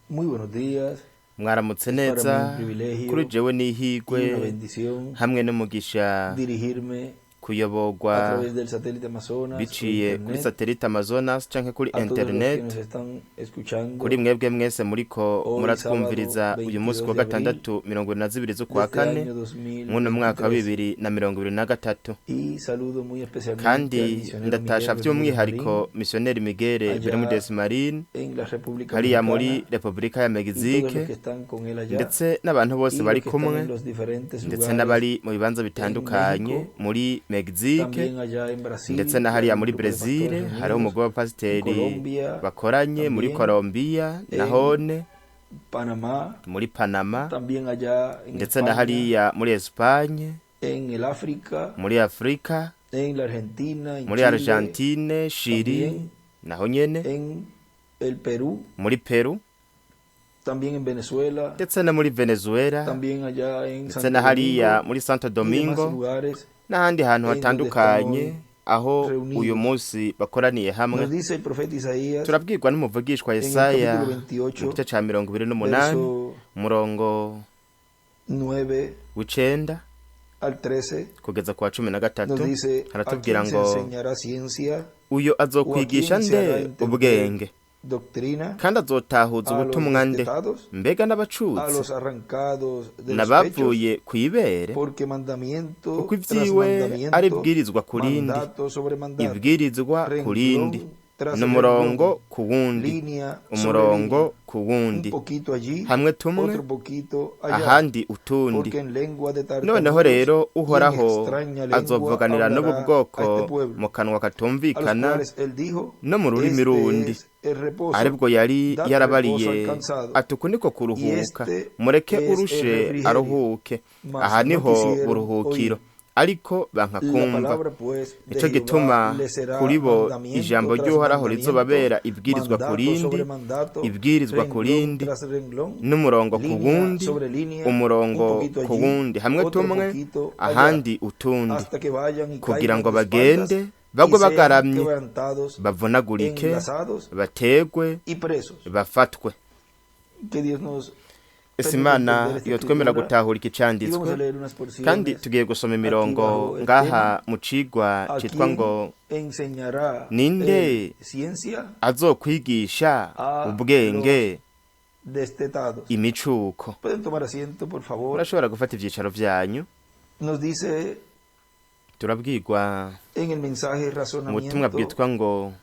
Muy buenos días. mwaramutse Es para mí un neza privilegio kuri jewe y una n'ihigwe bendición hamwe n'umugisha dirigirme a kuyoborwa través del satélite Amazonas o biciye kuri internet satellite Amazonas canke kuri a todos los que nos internet están kuri escuchando mwebwe mwese muriko hoy sábado muratwumviriza uyu munsi 22 kuwa de abril gatandatu 22 de z'ukwa este kane año mw'uno mwaka wa 2023. 2023 Y saludo muy especialmente al kandi misionero ndatasha Miguel Bermúdez by'umwihariko Marín misioneri Migere allá Bermúdez Marín en la República hariya Mexicana muri Repubulika ya y todos los Mexique que están con él allá ndetse n'abantu bose y bari los que están kumwe en los diferentes ndetse lugares n'abari mu bibanza bitandukanye Mexico, muri Mexique también allá en Brasil, ndetse na hay hariya un muri grupo de Brezil pastores hariho unidos, umugwi en w'abapasiteri Colombia, bakoranye muri también Colombia en nahone Panamá, muri Panama también allá en ndetse na España, hariya muri Espagne en el África, muri Afrika en la Argentina, en muri Chile, Argentine Chili también naho nyene en el Perú, muri Peru también en Venezuela, ndetse na muri Venezuela también allá en ndetse Santo na hariya Domingo muri Santo y demás Domingo lugares n'ahandi hantu en donde hatandukanye estamos aho reunidos. uyu munsi bakoraniye hamwe Nos dice el profeta Isaías turabwirwa n'umuvugishwa en el Yesaya capítulo mu 28, gice ca 28 verso umurongo 9 w'icenda al 13, kugeza ku wa 13 nos dice, ¿a haratubwira quién se ngo enseñará ciencia uyo o a azokwigisha quién se hará nde entender ubwenge doctrina? kandi azotahuza A los ubutumwa nde destetados, mbega a n'abacutse los arrancados de los pechos, n'abavuye kw'ibere porque mandamiento uko tras ivyiwe ari mandamiento, ibwirizwa ku rindi mandato sobre mandato, ibwirizwa ku rindi renglón tras n'umurongo renglón, ku wundi línea sobre umurongo línea, ku un wundi poquito allí, hamwe tumwe otro poquito allá, ahandi utundi porque en lengua de noneho tartamudos rero y en uhoraho extraña lengua azovuganira n'ubu hablará a bwoko este pueblo, mu kanwa a los katumvikana cuales él dijo, no mu rurimi este rundi es el reposo, aribwo yari date reposo yarabariye al cansado, ati uku niko y kuruhuka este mureke es el urushe refrigerio, aruhuke mas aha no niho quisieron buruhukiro oír. ariko banka La kumva palabra pues de nico Jehová gituma le será kuri bo mandamiento ijambo tras ry'uhoraho mandamiento, rizobabera ibwirizwa ku mandato rindi sobre mandato, ibwirizwa ku renglón rindi tras renglón, n'umurongo ku línea wundi sobre línea, un umurongo poquito ku allí, wundi hamwe otro tumwe poquito allá, ahandi utundi hasta que vayan y kugira caigan ngo de espaldas bagende y bagwe sean bagaramye quebrantados, bavunagurike enlazados bategwe y presos. bafatwe Que Dios nos ese permita imana entender esta yotwemera escritura, gutahura iki y vamos canditswe a leer unas kandi porciones tugiye gusoma aquí imirongo bajo el ngaha tema, mu cigwa ¿a citwa quién ngo enseñará ninde ciencia? azokwigisha A ubwenge Destetados. imicuko Pueden tomar asiento, por favor. murashobora gufata ivyicaro vyanyu Nos dice turabwirwa en el mensaje mu butumwa razonamiento bwitwa ngo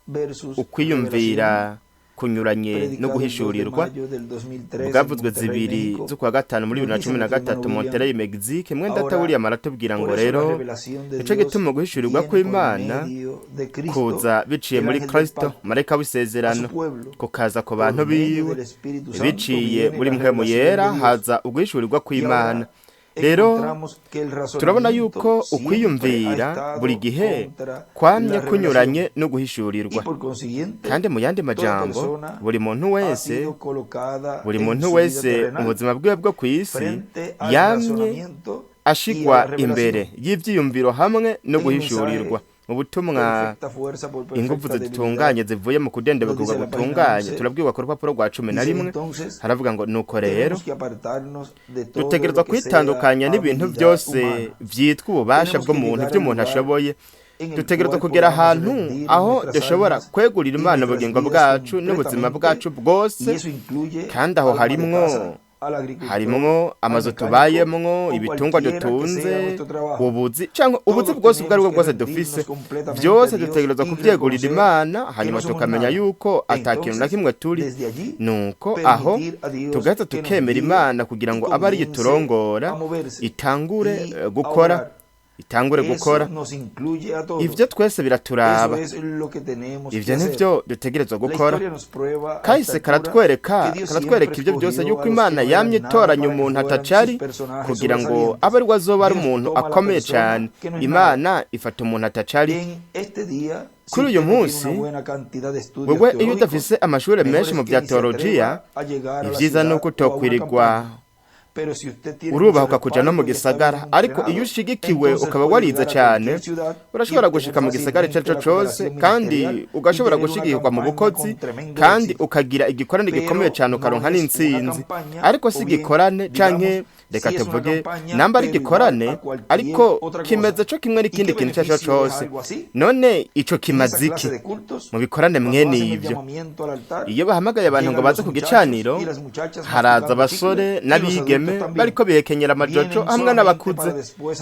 versus ukwiyumvira kunyuranye no predicado el 2 de guhishurirwa mayo del 2003 en bwavuzwe Monterrey, zibiri México. z'ukwa gatanu muri Nos dice 2013 nuestro hermano Monterrey Mexique mwenda Ahora, William aratubwira ngo Por eso la rero revelación de ico Dios gituma guhishurirwa viene por kw'Imana medio de Cristo, kuza biciye el muri ángel del Kristo pacto, marayika a w'isezerano su pueblo. kukaza ku Por bantu medio biwe del Espíritu Santo biciye viene muri la mpwemu revelación yera de Dios. haza uguhishurirwa Y kw'Imana ahora rero encontramos que el turabona razonamiento yuko siempre ha ukwiyumvira estado buri gihe contra kwamye la kunyuranye revelación. no Y guhishurirwa por consiguiente, kandi mu yandi toda majambo persona buri muntu ha wese sido colocada buri en muntu su vida wese mu terrenal buzima bwiwe bwo ku isi frente al yamye razonamiento y a ashigwa la revelación. imbere y'ivyiyumviro hamwe no En el guhishurirwa mensaje mu butumwa Perfecta fuerza por ingufu perfecta zitunganye debilidad. zivuye mu kudendebuka Lo dice la página gutunganye 11. turabwirwa ku rupapuro rwa 11 Dice entonces, haravuga ngo nuko rero tenemos que apartarnos de todo dutegerezwa lo que sea kwitandukanya n'ibintu habilidad byose humana. vyitwa ububasha Tenemos que bw'umuntu llegar by'umuntu al lugar ashoboye en el dutegerezwa cual kugera podamos ahantu rendir aho nuestras dushobora almas kwegurira y Imana nuestras ubugingo vidas bwacu n'ubuzima completamente, bwacu bwose y eso incluye kandi aho al ama de harimwo casa, al agricultor, harimwo al amazu mecánico, tubayemwo o ibitungwa cualquiera que dutunze sea nuestro trabajo. ubuzi cyangwa ubuzi Todos bwose ubwo ari bwo tenemos que bwose rendirnos dufise completamente byose a Dios dutegerezwa y kuvyegurira reconocer Imana que hanyuma no somos tukamenya nada. yuko ata kintu na Entonces, kimwe turi desde allí, nuko aho permitir a Dios tugahita que nos tukemera guíe Imana kugira y ngo abe ariyo comience iturongora a moverse itangure y gukora a orar. itangure Eso gukora nos incluye a todos. ivyo twese biraturaba Eso es lo que tenemos ivyo que hacer. nivyo dutegerezwa La gukora historia nos prueba a kahise esta altura karatwereka que Dios karatwereka siempre ivyo byose escogió yuko a los Imana que no yamye eran nada itoranya para que umuntu fueran atacari sus personajes kugira ngo sobresalientes. abe ariko azoba ari Dios umuntu toma la akomeye persona cyane que no es Imana ifata umuntu atacari En este día, si kuri uyu usted no tiene munsi una buena cantidad de estudios wewe iyo teológicos, udafise amashuri mejor menshi es mu que bya ni se atreva teologiya a llegar a la ivyiza ciudad nuko o a una utokwirirwa campaña. urubahuka kuja no mu gisagara, ariko iyo ushigikiwe ukaba warize cyane urashobora gushika mu gisagara icyo ari cyo cyose, kandi ugashobora gushigikirwa mu bukozi, kandi ukagira igikorane gikomeye cyane ukaronka n'intsinzi. Ariko si igikorane canke reka tuvuge namba ari igikorane ariko kimeze cyo kimwe n'ikindi kintu icyo ari cyo cyose, none ico kimaze iki mu bikorane mwene ivyo? Iyo bahamagaye abantu ngo baze ku gicaniro, haraza abasore n'abigeme bariko bihekenyera amajojo hamwe n'abakuze,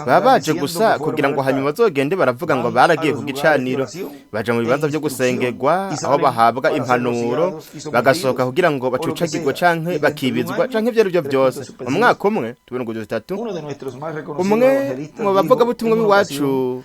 baba baje gusa kugira ngo hanyuma bazogende baravuga ngo baragiye ku gicaniro. Baja mu bibanza byo gusengerwa aho bahabwa impanuro, bagasohoka kugira ngo bacucagirwe canke bakibizwa canke ivyo ari byo byose. Mu mwaka umwe tubona ngo 3 umwe mu bavuga butumwa b'iwacu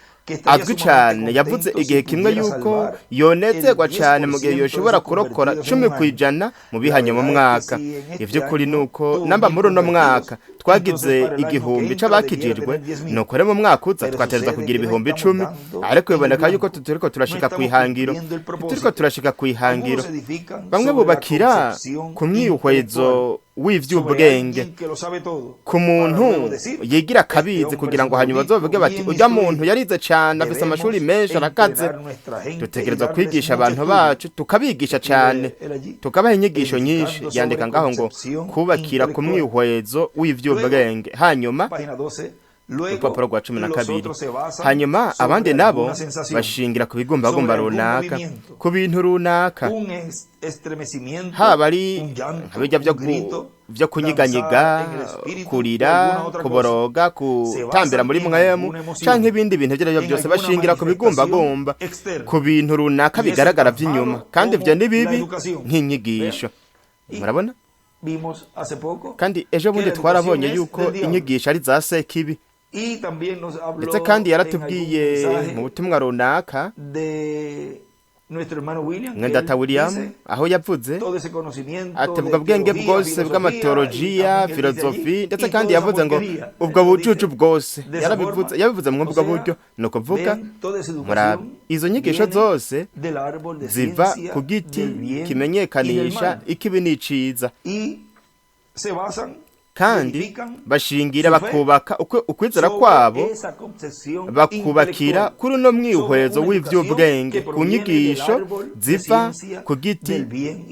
azwi cyane yavuze igihe kimwe yuko yonezerwa cyane mu gihe yoshobora kurokora 10% mu bihanye mu mwaka. Ivy'ukuri nuko namba muri uno mwaka twagize 1000 c'abakijijwe, nuko rero mu mwaka uza twatereza kugira 10,000, ariko biboneka yuko turiko turashika kwihangiro. Bamwe bubakira ku mwihwezo w'ivy'ubwenge, ku muntu yigira kabizi kugira ngo hanyuma bazovuge bati urya muntu yarize cyane afise amashuri menshi arakaze. Dutegerezwa kwigisha abantu bacu, tukabigisha cyane, tukabaha inyigisho nyinshi. Yandika ngaho ngo kubakira ku mwihwezo w'ivy'ubwenge. Hanyuma urupapuro rwa 12. Hanyuma abandi nabo bashingira ku bigumbagumba runaka, ku bintu runaka, haba ari nkabijya byo kunyiganyiga, kurira, kuboroga, kutambira muri mwemu canke ibindi bintu byo byose bashingira ku bigumbagumba, ku bintu runaka bigaragara vy'inyuma, kandi ivyo ni bibi nk'inyigisho. Murabona? Kandi ejo bundi twarabonye yuko inyigisho ari za sekibi, ndetse kandi yaratubwiye mu butumwa runaka Mwendata William aho yavuze ati ubwo bwenge bwose bw'amatologiya, filozofi, ndetse kandi yavuze ngo ubwo bujuju bwose yabivuze mu bwo buryo, no kuvuga murabe izo nyigisho zose ziva ku giti kimenyekanisha ikibi n'iciza, kandi bashingira bakubaka ukwizera kwabo, bakubakira kuri uno mwihwezo w'ivy'ubwenge ku nyigisho ziva ku giti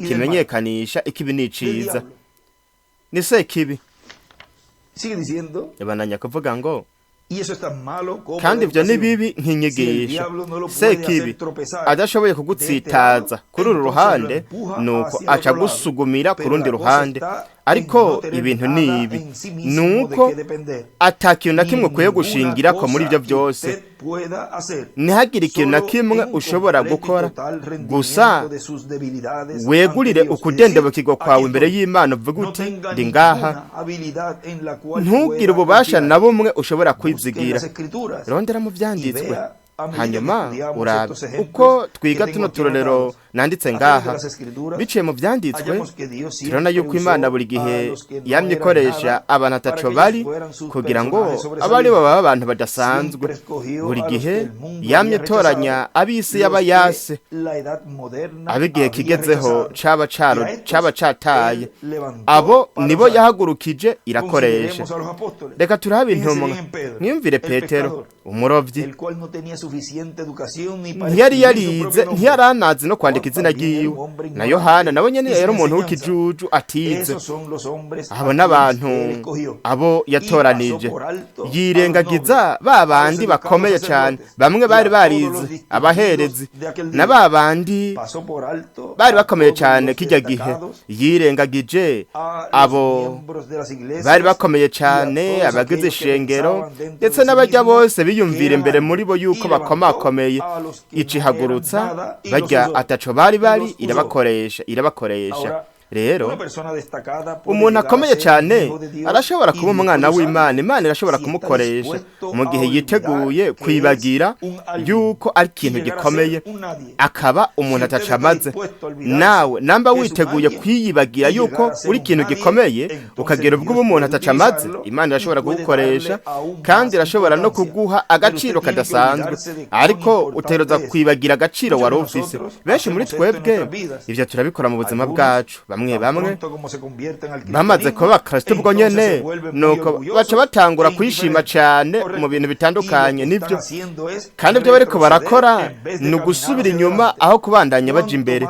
kimenyekanisha ikibi n'iciza. Ni sekibi yabananya kuvuga ngo kandi ivyo ni bibi nk'inyigisho. Sekibi adashoboye kugutsitaza kuri uru ruhande, nuko aca gusugumira ku rundi ruhande. Ariko ibintu ni ibi, nuko atakintu na kimwe ukwiye gushingira ko muri ibyo byose. Ntihagire ikintu na kimwe ushobora gukora, gusa wegurire ukudendebukirwa kwawe imbere y'Imana, uvuga uti ndi ngaha. Ntugire ububasha na bumwe ushobora kwizigira, rondera mu vyanditswe, hanyuma urabe uko twiga tuno turorero nanditse ngaha. Biciye mu vyanditswe turabona yuko Imana buri gihe yamye ikoresha abantu ataco bari kugira ngo abari baba abantu badasanzwe. Buri gihe yamye toranya abisi y'abayase, abigihe kigezeho caba cataye, abo nibo yahagurukije irakoresha. Reka turabe intumwa. Mwiyumvire Petero umurovyi, ntiyari yarize, ntiyaranazi no kwandika izina ryiwe. Na Yohana nawe nyene yari umuntu w'ikijuju atize. Abo n'abantu abo yatoranije, yirengagiza ba bandi bakomeye cyane. Bamwe bari barize, abaherezi, na ba bandi bari bakomeye cyane kijya gihe. Yirengagije abo bari bakomeye cyane, abagize ishengero, ndetse n'abajya bose biyumvira imbere muri bo yuko bakomakomeye. Icihagurutsa bajya ataco bari irabakoresha. Rero umuntu akomeye cyane arashobora kuba umwana w'Imana. Imana irashobora kumukoresha mu gihe yiteguye kwibagira yuko ari ikintu gikomeye, akaba umuntu atacamaze. Nawe namba witeguye kwiyibagira yuko uri ikintu gikomeye, ukagira ubwo umuntu atacamaze, Imana irashobora kugukoresha, kandi irashobora no kuguha agaciro kadasanzwe. Ariko utegerezwa kwibagira agaciro wari ufise. Benshi muri twebwe ivyo turabikora mu buzima bwacu. bamwe bamwe bamaze kuba abakristo ubwo nyene nuko baca batangura kwishima cyane mu bintu bitandukanye nibyo kandi ibyo bariko barakora ni ugusubira inyuma aho kubandanya baja imbere.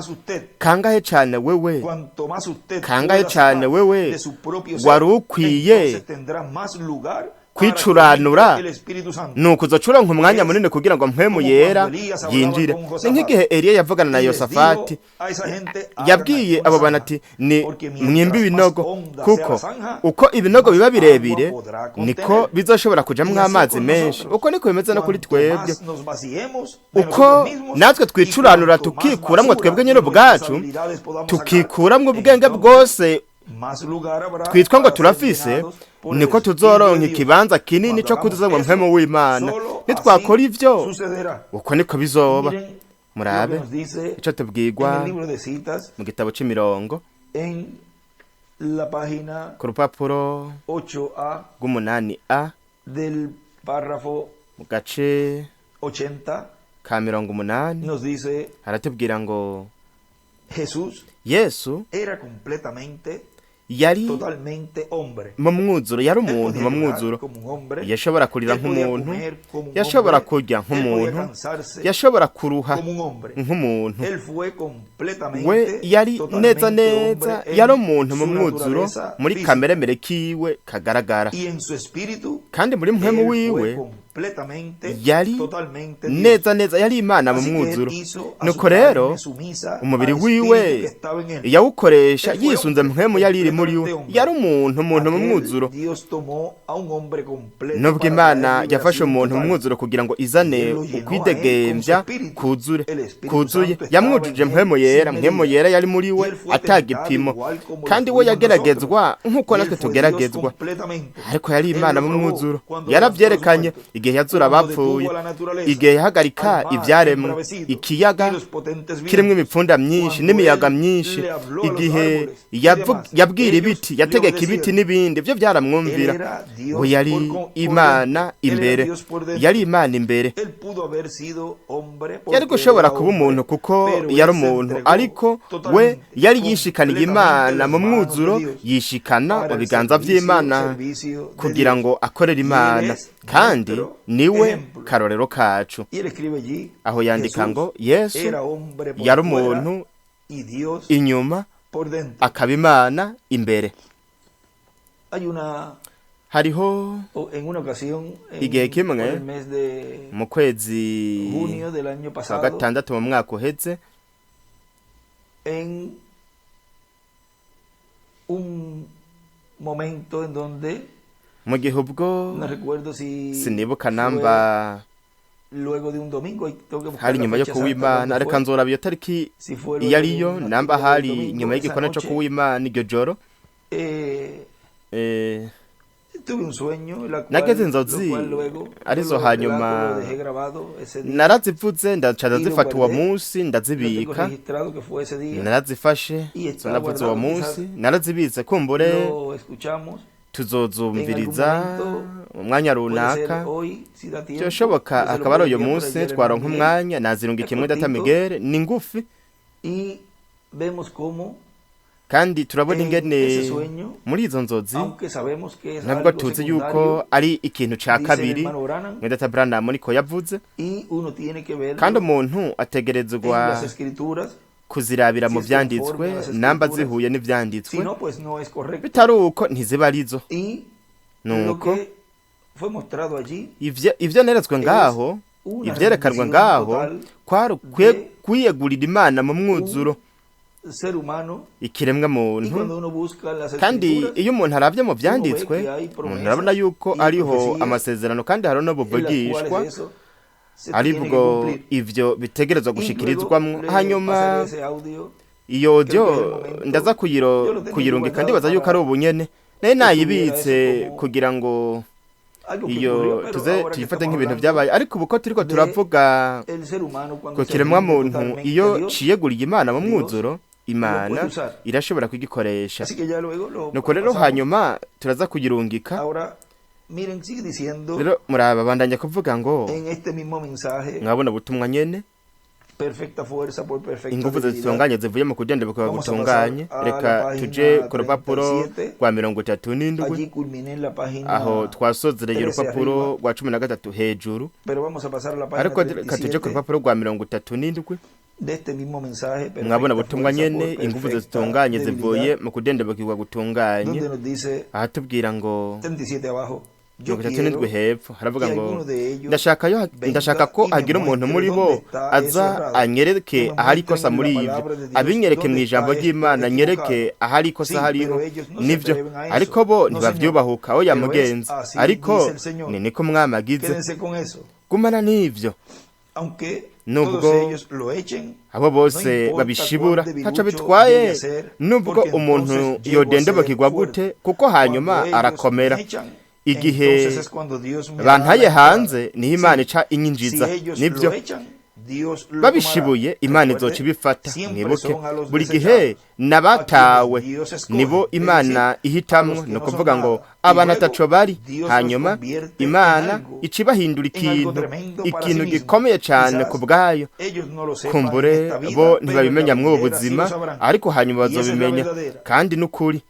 Kangahe cyane wewe wari ukwiye kwicuranura nuko uzocuranka umwanya munini kugira ngo mpwemu yera yinjire. Ni nk'igihe Eliya yavugana na Yosafati, yabwiye abo bantu ati ni mwimbi ibinogo, kuko uko ibinogo biba birebire niko bizoshobora kujamwo amazi menshi. Uko niko bimeze no kuri twebwe, uko natwe twicuranura tukikuramwo twebwe nyine ubwacu, tukikuramwo ubwenge bwose twitwa ngo turafise, niko tuzoronka ikibanza kinini cyo kuzuzamwa mpwemu w'Imana. Nitwakora ivyo uko niko bizoba. Murabe ico tubwirwa mu gitabo c'imirongo ku rupapuro rw'umunani mu gace ka 80 haratubwira ngo Yesu yari mu mwuzuro, yari umuntu mu mwuzuro. Yashobora kurira nk'umuntu, yashobora kurya nk'umuntu, yashobora kuruha nk'umuntu. We yari neza neza, yari umuntu mu mwuzuro muri kameremere kiwe kagaragara, kandi muri mpwemu wiwe yari neza neza, yari Imana mu mwuzuro. Nuko rero umubiri wiwe yawukoresha yisunze mpwemu yari iri muri we. Yari umuntu mu mwuzuro. Nubwo Imana yafashe umuntu mu mwuzuro kugira ngo izane ukwidegembya kuzuye, yamwujuje mpwemu yera. Mpwemu yera yari muri we atagipimo, kandi we yageragezwa nk'uko natwe tugeragezwa, ariko yari Imana mu mwuzuro. Yaravyerekanye igihe yazura abapfuye, igihe yahagarika ivyaremwe, ikiyaga kiremwe imipfunda myinshi n'imiyaga myinshi, igihe yabwira ibiti, yategeka ibiti n'ibindi, byo byaramwumvira. We yari Imana imbere, yari Imana imbere. Yari gushobora kuba umuntu kuko yari umuntu, ariko we yari yishikaniye Imana mu mwuzuro, yishikana mu biganza vy'Imana kugira ngo akorere Imana, kandi niwe karorero kacu. Aho yandika ngo Yesu yari umuntu inyuma akaba Imana imbere. Hariho igihe kimwe mu kwezi kwa gatandatu mu mwaka uheze, mu gihe ubwo sinibuka namba hari nyuma yo kuw'Imana, reka nzoraba iyo tariki iyo ariyo, namba hari nyuma y'igikona cyo kuw'Imana iryo joro. Nageze inzozi arizo, hanyuma narazivuze ndaca ndazifata uwo munsi ndazibika, narazifashe navuze uwo munsi, narazibitse kumbure tuzozumviriza umwanya runaka. Cyoshoboka akaba ari uyu munsi twaronka umwanya, nazirunga kimwe data Miguel, ni ngufi kandi turabona ingene muri izo nzozi, nabwo tuzi yuko ari ikintu ca kabiri mwe data Branham niko yavuze, kandi umuntu ategerezwa kuzirabira mu vyanditswe namba zihuye n'ivyanditswe, bitari uko ntiziba arizo. Nuko ivyo neretswe ngaho, ivyerekanwe ngaho, kwari kwiyegurira Imana mu mwuzuro, ikiremwa muntu. Kandi iyo umuntu aravye mu vyanditswe, umuntu arabona yuko ariho amasezerano, kandi hariho no buvugishwa, aribwo ivyo bitegerezwa gushikirizwamwo. Hanyuma iyo audio ndaza kuyirungika, ndibaza yuko ari ubunyene naye nayibitse kugira ngo iyo tuze tuyifate nk'ibintu byabaye. Ariko ubu ko turiko turavuga ko kiremwa muntu iyo ciyeguriye Imana mu mwuzuro, Imana irashobora kugikoresha. Nuko rero hanyuma turaza kuyirungika. Rero muraba bandanya kuvuga ngo mwabona butumwa nyene ingufu zitunganye zivuye mu kudendebuka gutunganye. Reka tuje ku rupapuro rwa 37 aho twasozereye urupapuro rwa 13 hejuru, ariko reka tuje ku rupapuro rwa 37 mwabona butumwa nyene ingufu zitunganye zivuye mu kudendebukirwa gutunganye. Aha tubwira ngo 37 hepfo haravuga ngo ndashaka ko hagira umuntu muri bo aza anyereke ahari kosa muri ivyo, abinyereke mu ijambo ry'Imana, nyereke ahari kosa hariho nivyo, ariko bo ntibavyubahuka aho yamugenza. Ariko niko mwamagize gumana n'ivyo, nubwo abo bose babishibura ntaco bitwaye, nubwo umuntu yodendebukirwa gute, kuko hanyuma arakomera. Igihe bantaye hanze niho Imana ica inyinjiza, nibyo babishibuye Imana izoca ibifata. Mwibuke buri gihe nabatawe nibo Imana ihitamwo, no kuvuga ngo abantu ataco bari, hanyuma Imana ica ibahindura ikintu gikomeye cyane ku bwayo. Kumbure bo ntibabimenya mw'ubu buzima, ariko hanyuma bazobimenya, kandi n'ukuri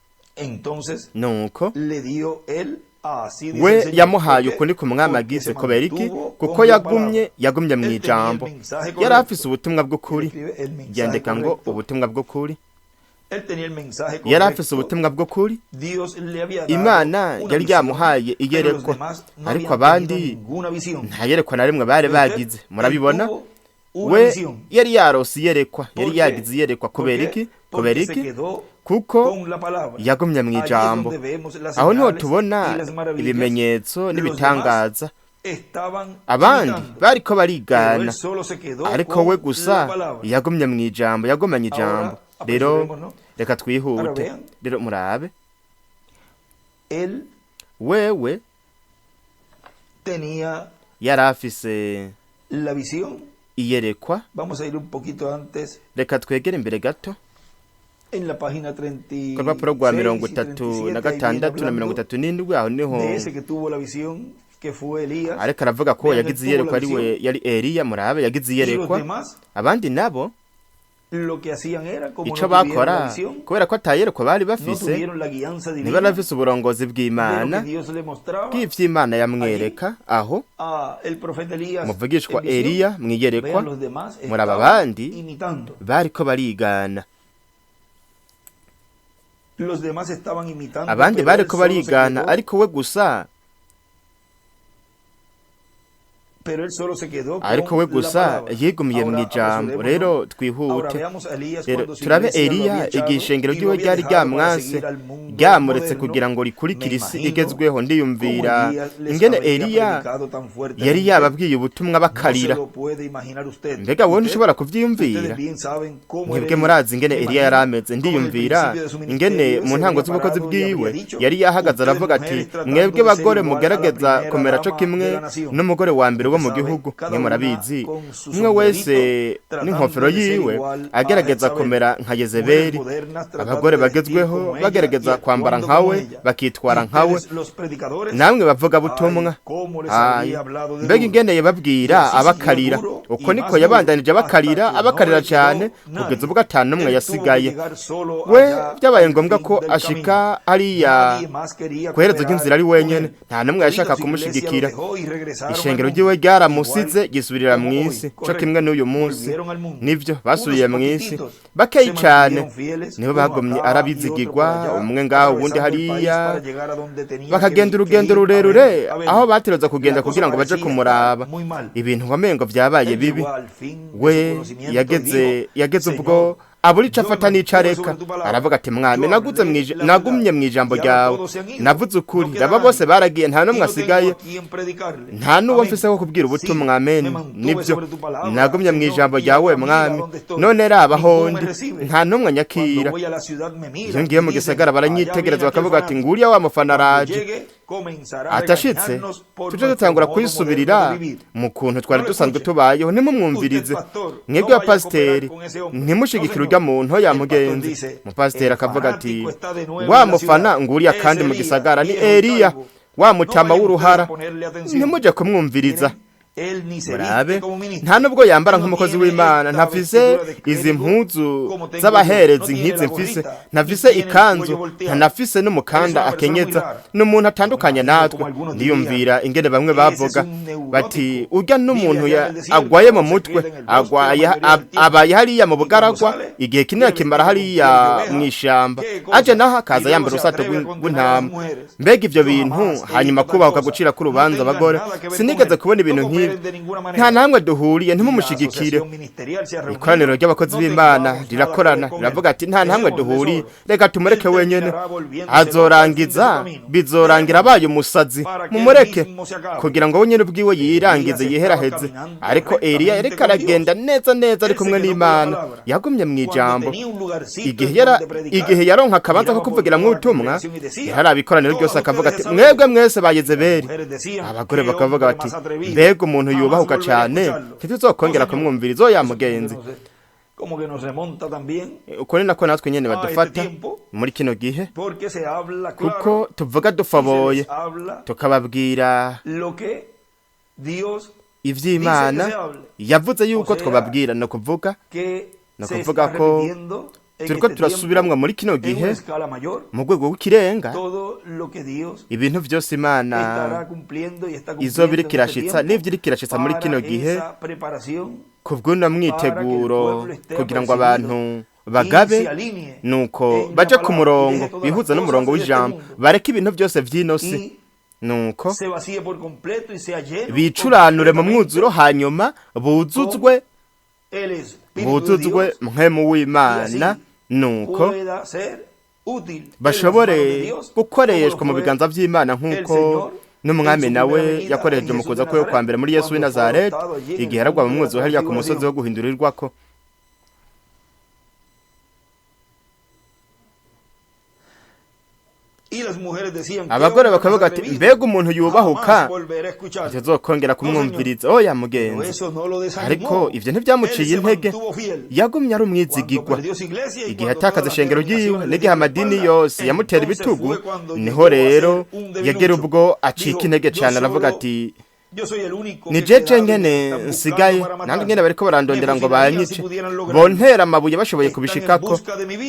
nuko we yamuhaye ukuri ku mwami agize. Kubera iki? Kuko yagumye mu ijambo, yari afise ubutumwa bw'ukuri. Yandika ngo ubutumwa bw'ukuri, yari afise ubutumwa bw'ukuri. Imana yari yamuhaye iyerekwa, ariko abandi nta yerekwa na rimwe bari bagize. Murabibona, we yari yarose iyerekwa, yari yagize iyerekwa. Kubera iki? Kuko yagumye mu ijambo. Aho niho tubona ibimenyetso n'ibitangaza. Abandi bariko barigana, ariko we gusa yagumye mu ijambo, yagumanye ijambo. Rero reka twihute. Rero murabe, wewe yari afise iyerekwa. Reka twegere imbere gato ku rupapuro rwa 36 na 37, aho niho ariko aravuga ko yagize iyerekwa, yari Eliya. Murabe, yagize iyerekwa. Abandi nabo ico bakora, kubera ko atayerekwa bari bafise, ntibari bafise uburongozi bw'Imana bw'ivy'Imana yamwereka. Aho muvugishwa Eliya mwiyerekwa, muraba abandi bariko barigana. Abandi bariko barigana, ariko we gusa yigumiye mu ijambo. Rero twihute. Rero turabe Eliya, igihe ishengero ry'iwe ryari ryamwanse, ryamuretse kugira ngo rikurikire isi igezweho. Ndiyumvira ingene Eliya yari yababwiye ubutumwa bakarira. Mbega wowe ntushobora kuvyiyumvira? Mwebwe murazi ingene Eliya yari ameze. Ndiyumvira ingene mu ntango z'ubukozi bwiwe yari yahagaze aravuga ati, mwebwe bagore mugerageza kumera co kimwe n'umugore wa mbere wo mu gihugu. Mwe murabizi, umwe wese n'inkofero yiwe agerageza kumera nka Yezebeli. Abagore bagezweho bagerageza kwambara nkawe, bakitwara nkawe. Namwe bavuga butumwa, mbega ingene yababwira abakarira. Uko niko yabandanije abakarira cyane, kugeza ubwo atanumwe yasigaye. We byabaye ngombwa ko ashika hariya kuhereza nk'inzira ari wenyene, nta numwe yashaka kumushigikira. Ishengero ry'iwe ryaramusize gisubirira mu isi, co kimwe n'uyu munsi. Nivyo basubiye mu isi bakeyi cyane, nibo bagomye arabizigirwa, umwe ngaho ubundi hariya, bakagenda urugendo rurerure aho bateroza kugenda kugira ngo baje kumuraba. Ibintu wamengo vyabaye bibi. We yageze ubwo aburi cafata n'icareka, aravuga ati, mwami nagumye mu ijambo ryawe, navuze ukuri. Aba bose baragiye, nta numwe asigaye, nta n'uwo mfise ko kubwira ubutumwa. Amen. Nibyo, nagumye mu ijambo ryawe mwami, none raba hondi nta numwe nyakira. Iyo ngiye mu gisagara baranyitegereza bakavuga ati, nguriya wa mufana araje. Atashitse tuje dutangura kuyisubirira mu kuntu twari dusanzwe tubayeho. Nimumwumvirize mwebwe abapasiteri, ntimushigikire urya muntu yamugenzi. Umupasiteri akavuga ati, wa mufana nguriya kandi mu gisagara ni Eliya, wa mutama w'uruhara. Ntimuje kumwumviriza, murabe nta nubwo yambara nk'umukozi w'Imana, ntafise izi mpuzu z'abaherezi nk'izi mfise, ntafise ikanzu, ntanafise n'umukanda akenyeza. N'umuntu atandukanye natwe. Ndiyumvira ingene bamwe bavuga bati urya n'umuntu agwaye mu mutwe, abaye hariya mu bugaragwa igihe kinini kimara hariya mw'ishamba, aje naho akaza yambara urusato rw'intama. Mbega ivyo bintu hanyuma kubahuka gucira ku rubanza abagore, sinigeze kubona ibintu nk'ibi. Nta namwe duhuriye, ntimumushigikire. Ikoraniro ry'abakozi b'Imana rirakorana riravuga ati nta namwe duhuriye, reka tumureke wenyene, azorangiza bizorangira abaye umusazi, mumureke kugira ngo wenyene ubwiwe yirangize yiheraheze. Ariko Eliya yareka aragenda neza neza ari kumwe n'Imana, yagumye mw'ijambo. Igihe yaronka akabanza ko kuvugiramwo ubutumwa, yaraba ikoraniro ryose akavuga ati mwebwe mwese ba Yezebeli. Abagore bakavuga bati mbega umuntu yubahuka cyane, ntituzokongera kumwumvira izo yamugenzi. Uko ni nako natwe nyene badufata muri kino gihe, kuko tuvuga dufaboye tukababwira ivy'Imana yavuze yuko twababwira, no kuvuga ko turiko turasubiramwa muri kino gihe mu rwego rw'ikirenga. Ibintu vyose Imana izoba iriko irashitsa n'ivyo iriko irashitsa muri kino gihe kubw'uno mwiteguro, kugira ngo abantu bagabe, nuko baje ku murongo bihuza n'umurongo w'ijambo, bareke ibintu vyose vy'inosi, nuko bicuranure mu mwuzuro, hanyuma buzuzwe mpwemu w'Imana, nuko bashobore gukoreshwa mu biganza vy'Imana, nk'uko n'umwami nawe yakoresheje mu kuza kwe kwa mbere muri Yesu w'i Nazareti, igihe yaragwa mu mwuzuro hariya ku musozi wo guhindurirwako. Abagore bakavuga ati mbega umuntu yubahuka ntizokongera kumwumviriza. Oya mugenzi, ariko ivyo ntibyamuciye intege, yagumye ari umwizigirwa. Igihe atakaza ishengero ryiwe n'igihe amadini yose yamutera ibitugu, niho rero yagera ubwo acika intege cane, aravuga ati ni jeje nyene nsigaye, nandi nyene bariko barandondera ngo banyice, bontera amabuye bashoboye kubishikako,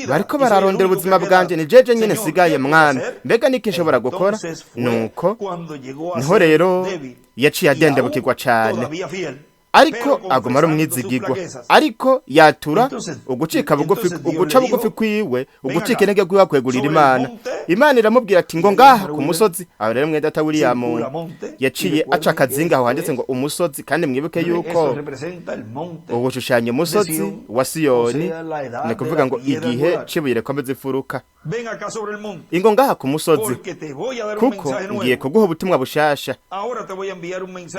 bariko bararondera ubuzima bwanje, ni jeje nyene nsigaye mwami, mbega niki nshobora gukora? Nuko niho rero yaciye adendebukirwa cane, ariko aguma ari umwizigirwa. Ariko yatura uguca bugufi kwiwe, ugucika intege kwiwe kwegurira Imana. Imana iramubwira ati ngo ngaha ku musozi. Aho rero mwenda ta William yaciye aca akazinga aho handitse ngo umusozi, kandi mwibuke yuko ubushushanyo umusozi wa Siyoni, ni kuvuga ngo igihe cibuye rekombe zifuruka. Ingo ngaha ku musozi, kuko ngiye kuguha ubutumwa bushasha,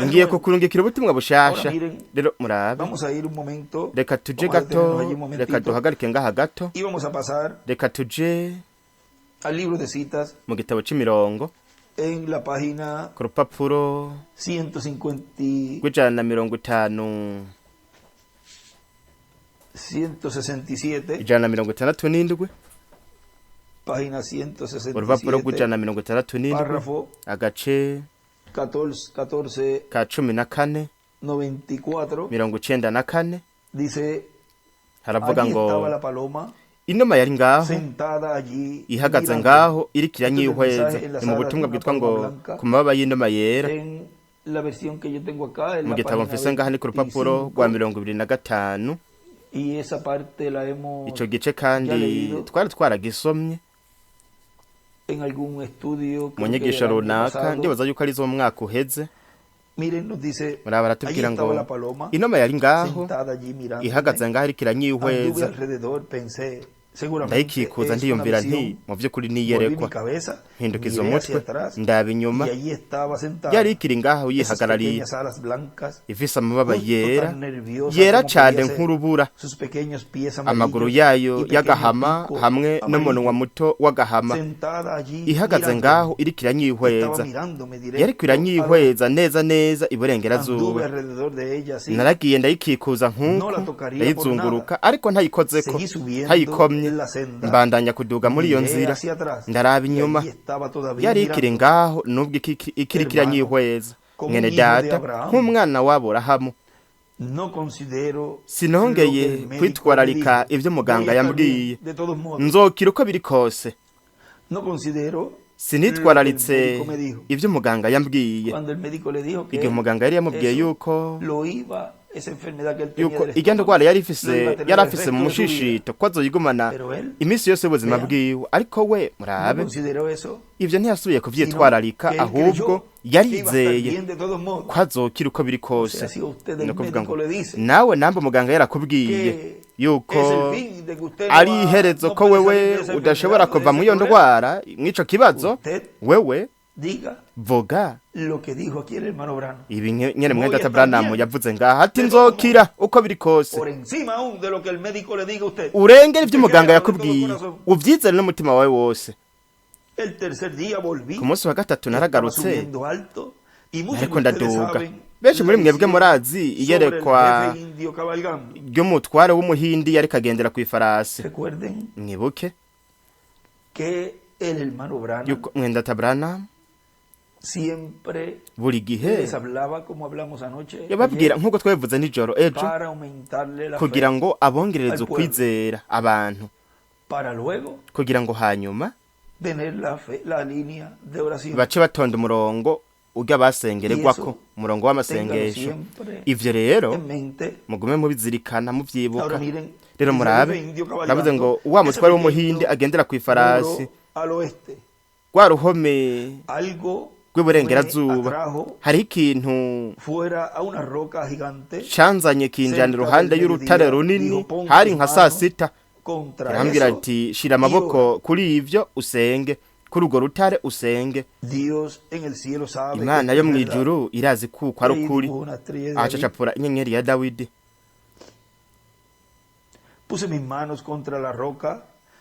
ngiye kukurungikira ubutumwa bushasha. Rero murabe, reka tuje gato, reka duhagarike ngaha gato, reka tuje mu gitabo c'imirongo ku rupapuro rw'ijana na 167 urupapuro rw'ijana na 167 agace ka 14 94 haravuga ngo inuma yari ngaho ihagaze ngaho iriko iranyihweza. Ni mu butumwa bwitwa ngo ku mababa y'inuma yera. Mu gitabo mfise ngaha ni ku rupapuro rwa 25. Ico gice kandi twari twaragisomye mu nyigisho runaka, ndibaza yuko ari zo mwaka uheze. Muraba aratubwira ngo inuma yari ngaho ihagaze ngaho iriko iranyihweza. Ndayikikuza ndiyumvira nti mu vy'ukuri niyerekwa, mpindukiza umutwe ndaba inyuma, yari ikiri ngaho yihagarariye, ifise amababa yera cane nk'urubura, amaguru yayo y'agahama hamwe n'umunwa muto w'agahama, ihagaze ngaho iriko iranyihweza. Yariko iranyihweza neza neza iburengerazuba. Naragiye ndayikikuza nk'uko ndayizunguruka, ariko ntayikozeko, ntayikomye, mbandanya kuduga muri iyo nzira. Ndaraba inyuma, yari ikiri ngaho nubwo ikiri kiranyihweza. mwene data nk'umwana w'Aburahamu sinongeye kwitwararika ibyo muganga yambwiye, nzokira uko biri kose. Sinitwararitse ibyo muganga yambwiye. Igihe muganga yari yamubwiye yuko ijya ndwara yari afise mu mushishito ko azoyigumana iminsi yose y'ubuzima bwiwe, ariko we murabe ibyo ntiyasubiye kuvyitwararika, ahubwo yarizeye ko azokira uko biri kose. No kuvuga ngo nawe namba muganga yarakubwiye yuko ari iherezo ko wewe udashobora kuva mu iyo ndwara mw'ico kibazo, wewe vuga ibi nyene mwene data Branham yavuze ngaha ati nzokira uko biri kose, urengera ivyo muganga yakubwiye, uvyizere n'umutima wawe wose. Ku munsi wa gatatu naragarutse ariko ndaduga. Benshi muri mwebwe murazi iyerekwa ry'umutware w'umuhindi yari kagendera ku ifarasi. Mwibuke yuko mwene data Branham buri gihe yababwira nk'uko twabivuze nijoro ejo, kugira ngo abongerereze ukwizera abantu, kugira ngo hanyuma bace batonda umurongo ujya basengererwako, umurongo w'amasengesho. Ivyo rero mugume mubizirikana muvyibuka. Rero murabe navuze ngo wa mutware w'umuhindi agendera ku ifarasi, rwa ruhome rw'iburengerazuba hariho ikintu canzanye kinjana iruhande y'urutare runini, hari nka saa sita. Arambwira ati shira amaboko kuri ivyo usenge, kuri urwo rutare usenge. Imana yo mw'ijuru irazi kuko ari ukuri. Acacapura inyenyeri ya Dawidi.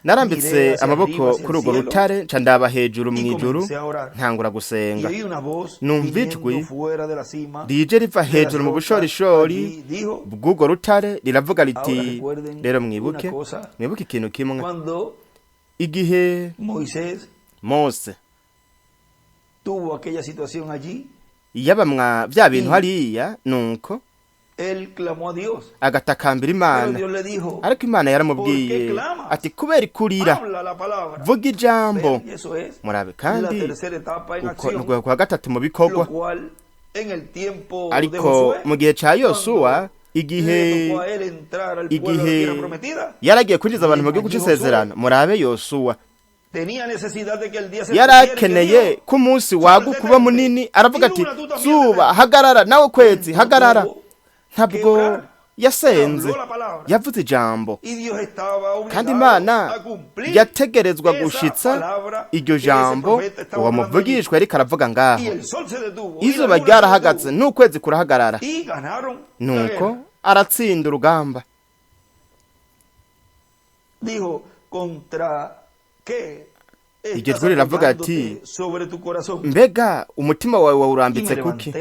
Narambitse amaboko kuri urwo rutare nca ndaba hejuru mw'ijuru, ntangura gusenga. Numva ijwi rije riva hejuru mu bushorishori bw'urwo rutare riravuga riti, rero mwibuke ikintu kimwe. Igihe Mose yabamwa vya bintu hariya, nuko agatakambira Imana, ariko Imana yaramubwiye ati kubera ikurira vuga ijambo. Murabe kandi uko kwa gatatu mu bikorwa. Ariko mu gihe ca Yosuwa, igihe yaragiye kwinjiza abantu mu gihugu c'isezerano, murabe Yosuwa yarakeneye ko umunsi waguka kuba munini. Aravuga ati zuba hagarara, nawe kwezi hagarara. Ntabwo yasenze, yavuze ijambo, kandi Imana yategerezwa gushitsa iryo jambo uwo muvugishwa ariko aravuga ngaho. Izuba ryarahagaze n'ukwezi kurahagarara, nuko aratsinda urugamba. Iryo jwi riravuga ati mbega umutima wawe wawurambitse kuki?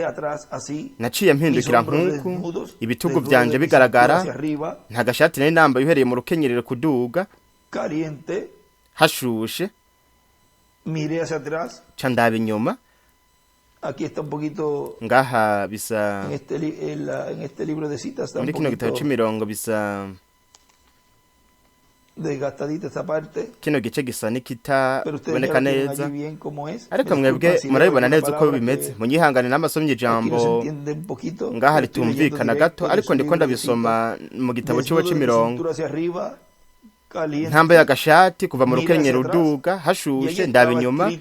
Naciye mpindukira nk'uku, ibitugu vyanje bigaragara, nta gashati nari nambaye uhereye mu rukenyerero kuduga, hashushe. Ca ndaba inyuma, ngaha bisa muri kino gitabo c'imirongo bisa kino gice gisa nikitaboneka neza, ariko mwebwe murabibona neza uko bimeze. Munyihangane n'amasomye ijambo ngaha ritumvikana gato, ariko ndiko ndabisoma mu gitabo ciwe c'imirongo. Ntambaye agashati kuva mu rukenyero uduga, hashushe, ndaba inyuma.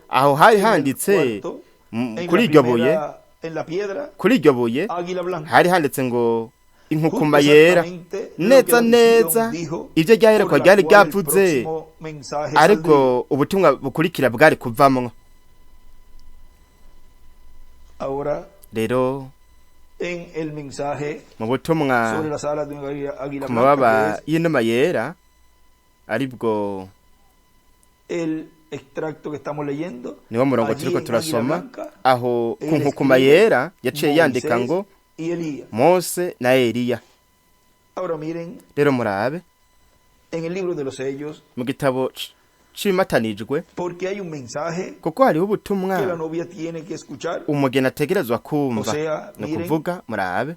Aho hari handitse kuri iryo buye hari handitse ngo inkukuma yera. Neza neza ivyo ryaherekwa ryari ryavuze, ariko ubutumwa bukurikira bwari kuvamwo. Rero mu butumwa ku mababa y'inuma yera, aribwo niwo murongo turiko turasoma, aho ku nkukuma yera yaciye yandika ngo Mose na Eliya. Rero murabe mu gitabo cimatanijwe porque hay un mensaje kuko hariho que la ubutumwa novia tiene que escuchar. umugeni ategerezwa O kumva sea, ni miren, ukuvuga murabe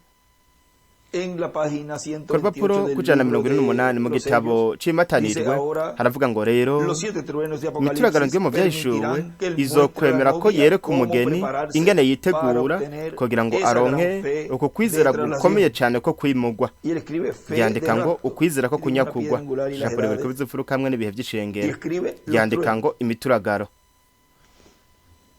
en la página ku rupapuro 128 del k'ijana na libro mirongo ine n'umunani mu de los gitabo sellos, dice cimatanijwe ahora, haravuga ngo rero los 7 truenos de imituragaro Apocalipsis yo mu byahishuwe permitirán que él izokwemera muestre a la ko novia yereka cómo umugeni prepararse ingene yitegura para obtener kugira ngo esa aronke gran fe uko kwizera de traslación. gukomeye cyane ko kwimugwa Y él escribe fe de yandika ngo rapto, ukwizera ko y tiene una kunyakugwa piedra angular y las ijambo rimwe edades, kubizifuruka hamwe n'ibihe y by'ishengero escribe los yandika truenos. ngo imituragaro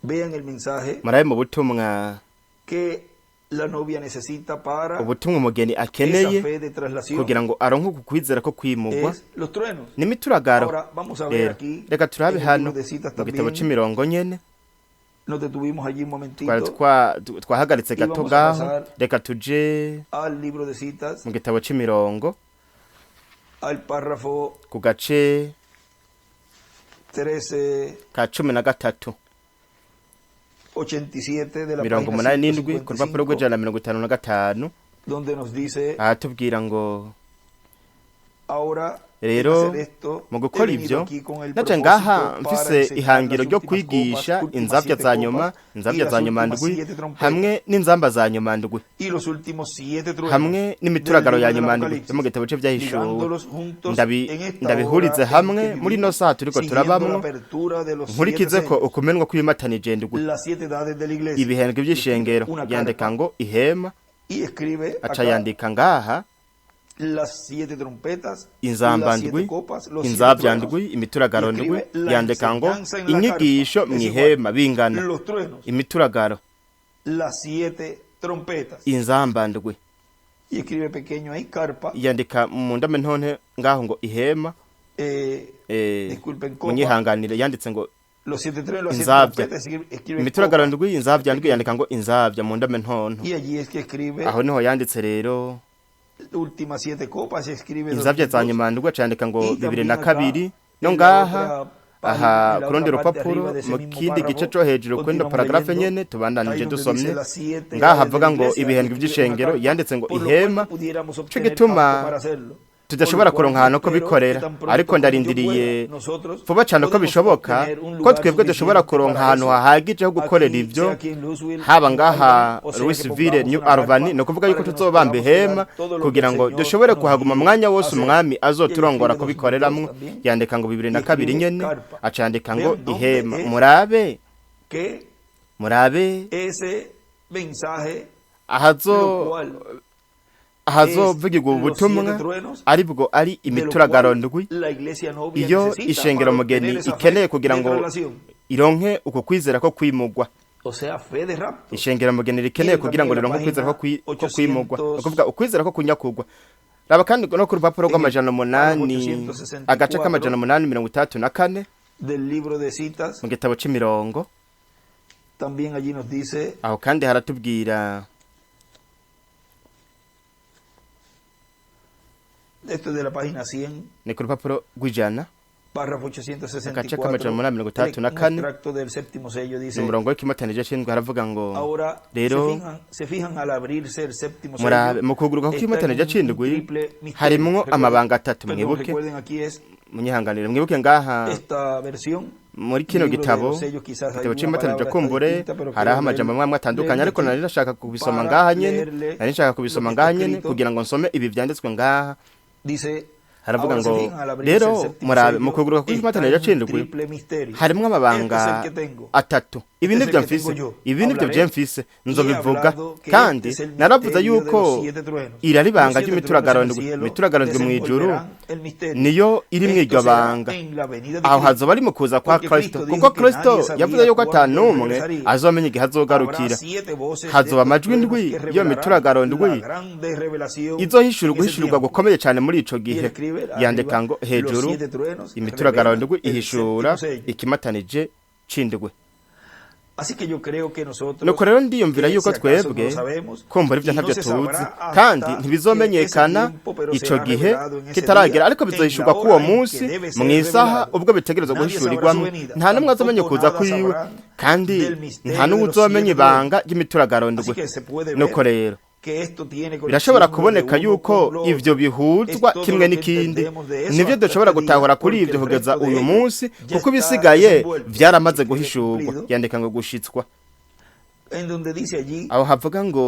Vean el mensaje murabe mu butumwa que la novia necesita para ubutumwa umugeni esa akeneye fe de traslación. kugira ngo aronke uku kwizera ko kwimugwa Es los truenos. n'imituragaro Ahora vamos a ver rero aquí reka turabe en el hano libro de citas mu gitabo también. c'imirongo nyene Nos detuvimos allí un twari momentito twahagaritse gato Íbamos a ngaho pasar reka tuje al libro de citas, mu gitabo c'imirongo al párrafo ku gace 1387 ka 13 de la mirongo página umunani n'indwi ku rupapuro 155, rw'ijana na mirongo itanu na gatanu donde nos dice ahatubwira ngo ahora rero hacer esto, mu gukora he venido ibyo aquí con el naje ngaha propósito para mfise enseñar ihangiro las ryo últimas kwigisha copas, últimas inzabya 7 za nyuma copas, y inzabya las za nyuma últimas ndwi 7 trompetas, hamwe n'inzamba za nyuma ndwi y los últimos 7 truenos hamwe n'imituragaro del ya libro nyuma del ndwi Apocalipsis, yo mu gitabo c'ivyahishuwe ligándolos juntos en esta ndabihurize hora hamwe en que muri ino vivimos, saha turiko siguiendo la turabamwo apertura de los 7 nkurikize ko sellos, ukumenwa kw'ibimatanije ndwi las 7 edades de la iglesia, ibihendwe by'ishengero una yandika carpa, ngo ihema y escribe aca acá yandika ngaha las 7 trompetas, inzamba las 7 ndwi copas, los 7 inzabya truenos, ndwi imituragaro y ndwi escribe la yandika ngo enseñanza en la inyigisho carpa, mu es ihema igual, bingana los truenos, imituragaro las 7 trompetas, inzamba ndwi y escribe pequeño ahí carpa, yandika mu ndame ntonte ngaho ngo ihema disculpen, copa, munyihanganire yanditse ngo los 7 truenos, las 7 inzabya trompetas, escribe imituragaro copa, ndwi inzabya ndwi yandika ngo inzabya mu ndame ntonto y allí es que escribe aho niho yanditse rero últimas 7 copas, escribe inzabya za 200, nyuma ndwi acandika ngo y 2002 no en la ngaha otra aha en la ku rundi otra parte rupapuro arriba de ese mu mismo kindi gice párrafo, co hejuru kw'ino continuamos paragarafe leyendo, nyene tubandanije ahí donde dusomye dice las 7 ngaha edades de la havuga ngo iglesia, ibihendwe escribe by'ishengero una carpa, yanditse ngo por lo cual ihema no pudiéramos co obtener gituma acto para hacerlo. tudashobora Por lo cual kuronka ahantu ko espero bikorera que tan pronto ariko como yo ndarindiriye pueda, nosotros vuba cyane ko podemos bishoboka obtener un ko lugar twebwe dushobora suficiente kuronka para ahantu eso, hahagije ho gukorera aquí, ibyo sea aquí en Louisville, haba en ngaha Alabama, o sea que Louisville pongamos New una carpa Albany ni ukuvuga yuko para que nos tuzobamba podamos ihema quedar todo lo que kugira el ngo Señor dushobore nos kuhaguma guíe umwanya wose hacer. umwami azoturongora Y escribe kubikoreramwo 200 también, yandika ngo 2002 y nyene carpa. acandika ngo Vean dónde ihema es murabe que murabe ese mensaje, ahazo lo cual ahazovugirwa los ubutumwa 7 truenos, aribwo ari de lo imituragaro cual ndwi la iglesia novia iyo necesita ishengero para mugeni obtener esa fe ikeneye kugira de ngo traslación. ironke uko kwizera ko kwimugwa O sea, fe de rapto. ishengero mugeni rikeneye kugira ngo rironke ukwizera ko kwimugwa ukuvuga ukwizera ko kunyakugwa raba kandi no ku rupapuro rw'amajana 8 agace k'amajana 834 del libro de citas, mu gitabo c'imirongo también allí nos dice aho kandi haratubwira esto es de la página 100, ni ku rupapuro rw'ijana párrafo agace 864, k'amajana 834 un extracto del séptimo sello dice, ni umurongo w'ikimatanije c'indwi haravuga ngo ahora rero se fijan al abrirse el séptimo murabe sello, mu kuguruka está kw'ikimatanije en un c'indwi triple misterio. harimwo amabanga atatu Perdón, mwibuke recuerden aquí es munyihanganire mwibuke ngaha esta versión, muri kino libro de gitabo los sellos, quizás hay igitabo una c'imbatanije palabra kumbure distinta, pero hariho quiero amajambo amwe atandukanye leer ariko aquí nari nashaka kubisoma para ngaha nyene leerle nari nshaka kubisoma lo que ngaha está nyene escrito. kugira ngo nsome ibi vyanditswe ngaha dice, haravuga ahora se ngo fijan al abrirse rero el séptimo murabe sello, mu kuguruka está kw'ikimatanije en un c'indwi triple misterio. harimwo amabanga Este es el que tengo. atatu ibi Este es nivyo el que mfise tengo yo. ibi nivyo Hablaré vye mfise y nzobivuga he hablado que kandi este es el naravuze misterio de yuko los 7 truenos. iri ari ibanga Los 7 ry'imituragaro truenos en el ndwi cielo imituragaro ndwi mw'ijuru desenvolverán el misterio. niyo iri mw'iryo Esto será banga en la venida de aho Cristo. hazoba ari mu kuza kwa Porque kristo Cristo kuko dijo que kristo nadie sabía yavuze yuko ata cuándo n'umwe regresaría. azomenya igihe azogarukira Habrá 7 voces de hazoba estos amajwi truenos ndwi que iyo revelarán mituragaro ndwi la grande revelación izohishura en ese guhishurirwa tiempo. gukomeye cyane muri ico Y él gihe escribe yandika arriba, ngo hejuru los 7 truenos imituragaro revelan ndwi el ihishura séptimo sello. ikimatanije c'indwi Así que yo creo que nosotros, nuko rero ndiyumvira que yuko si acaso twebwe no sabemos, kumva ivyo y no ntabyo se tuzi sabrá hasta kandi que ntibizomenyekana ese tiempo, pero ico será gihe revelado en ese kitaragera día, ariko en bizohishurwa la k'uwo hora en que munsi debe ser mw'isaha revelado. ubwo bitegerezwa Nadie guhishurirwamo sabrá su venida, nta n'umwe azomenya tampoco ukuza nada kwiwe sabrán kandi del misterio nta n'umwe de los uzomenya 7 ibanga ry'imituragaro Así ndwi que se puede ver nuko rero birashobora kuboneka yuko ivyo bihuzwa kimwe n'ikindi. Nivyo dushobora gutahura kuri ivyo kugeza uyu munsi, kuko ibisigaye vyaramaze guhishurwa. Yandika ngo gushitswa, aho havuga ngo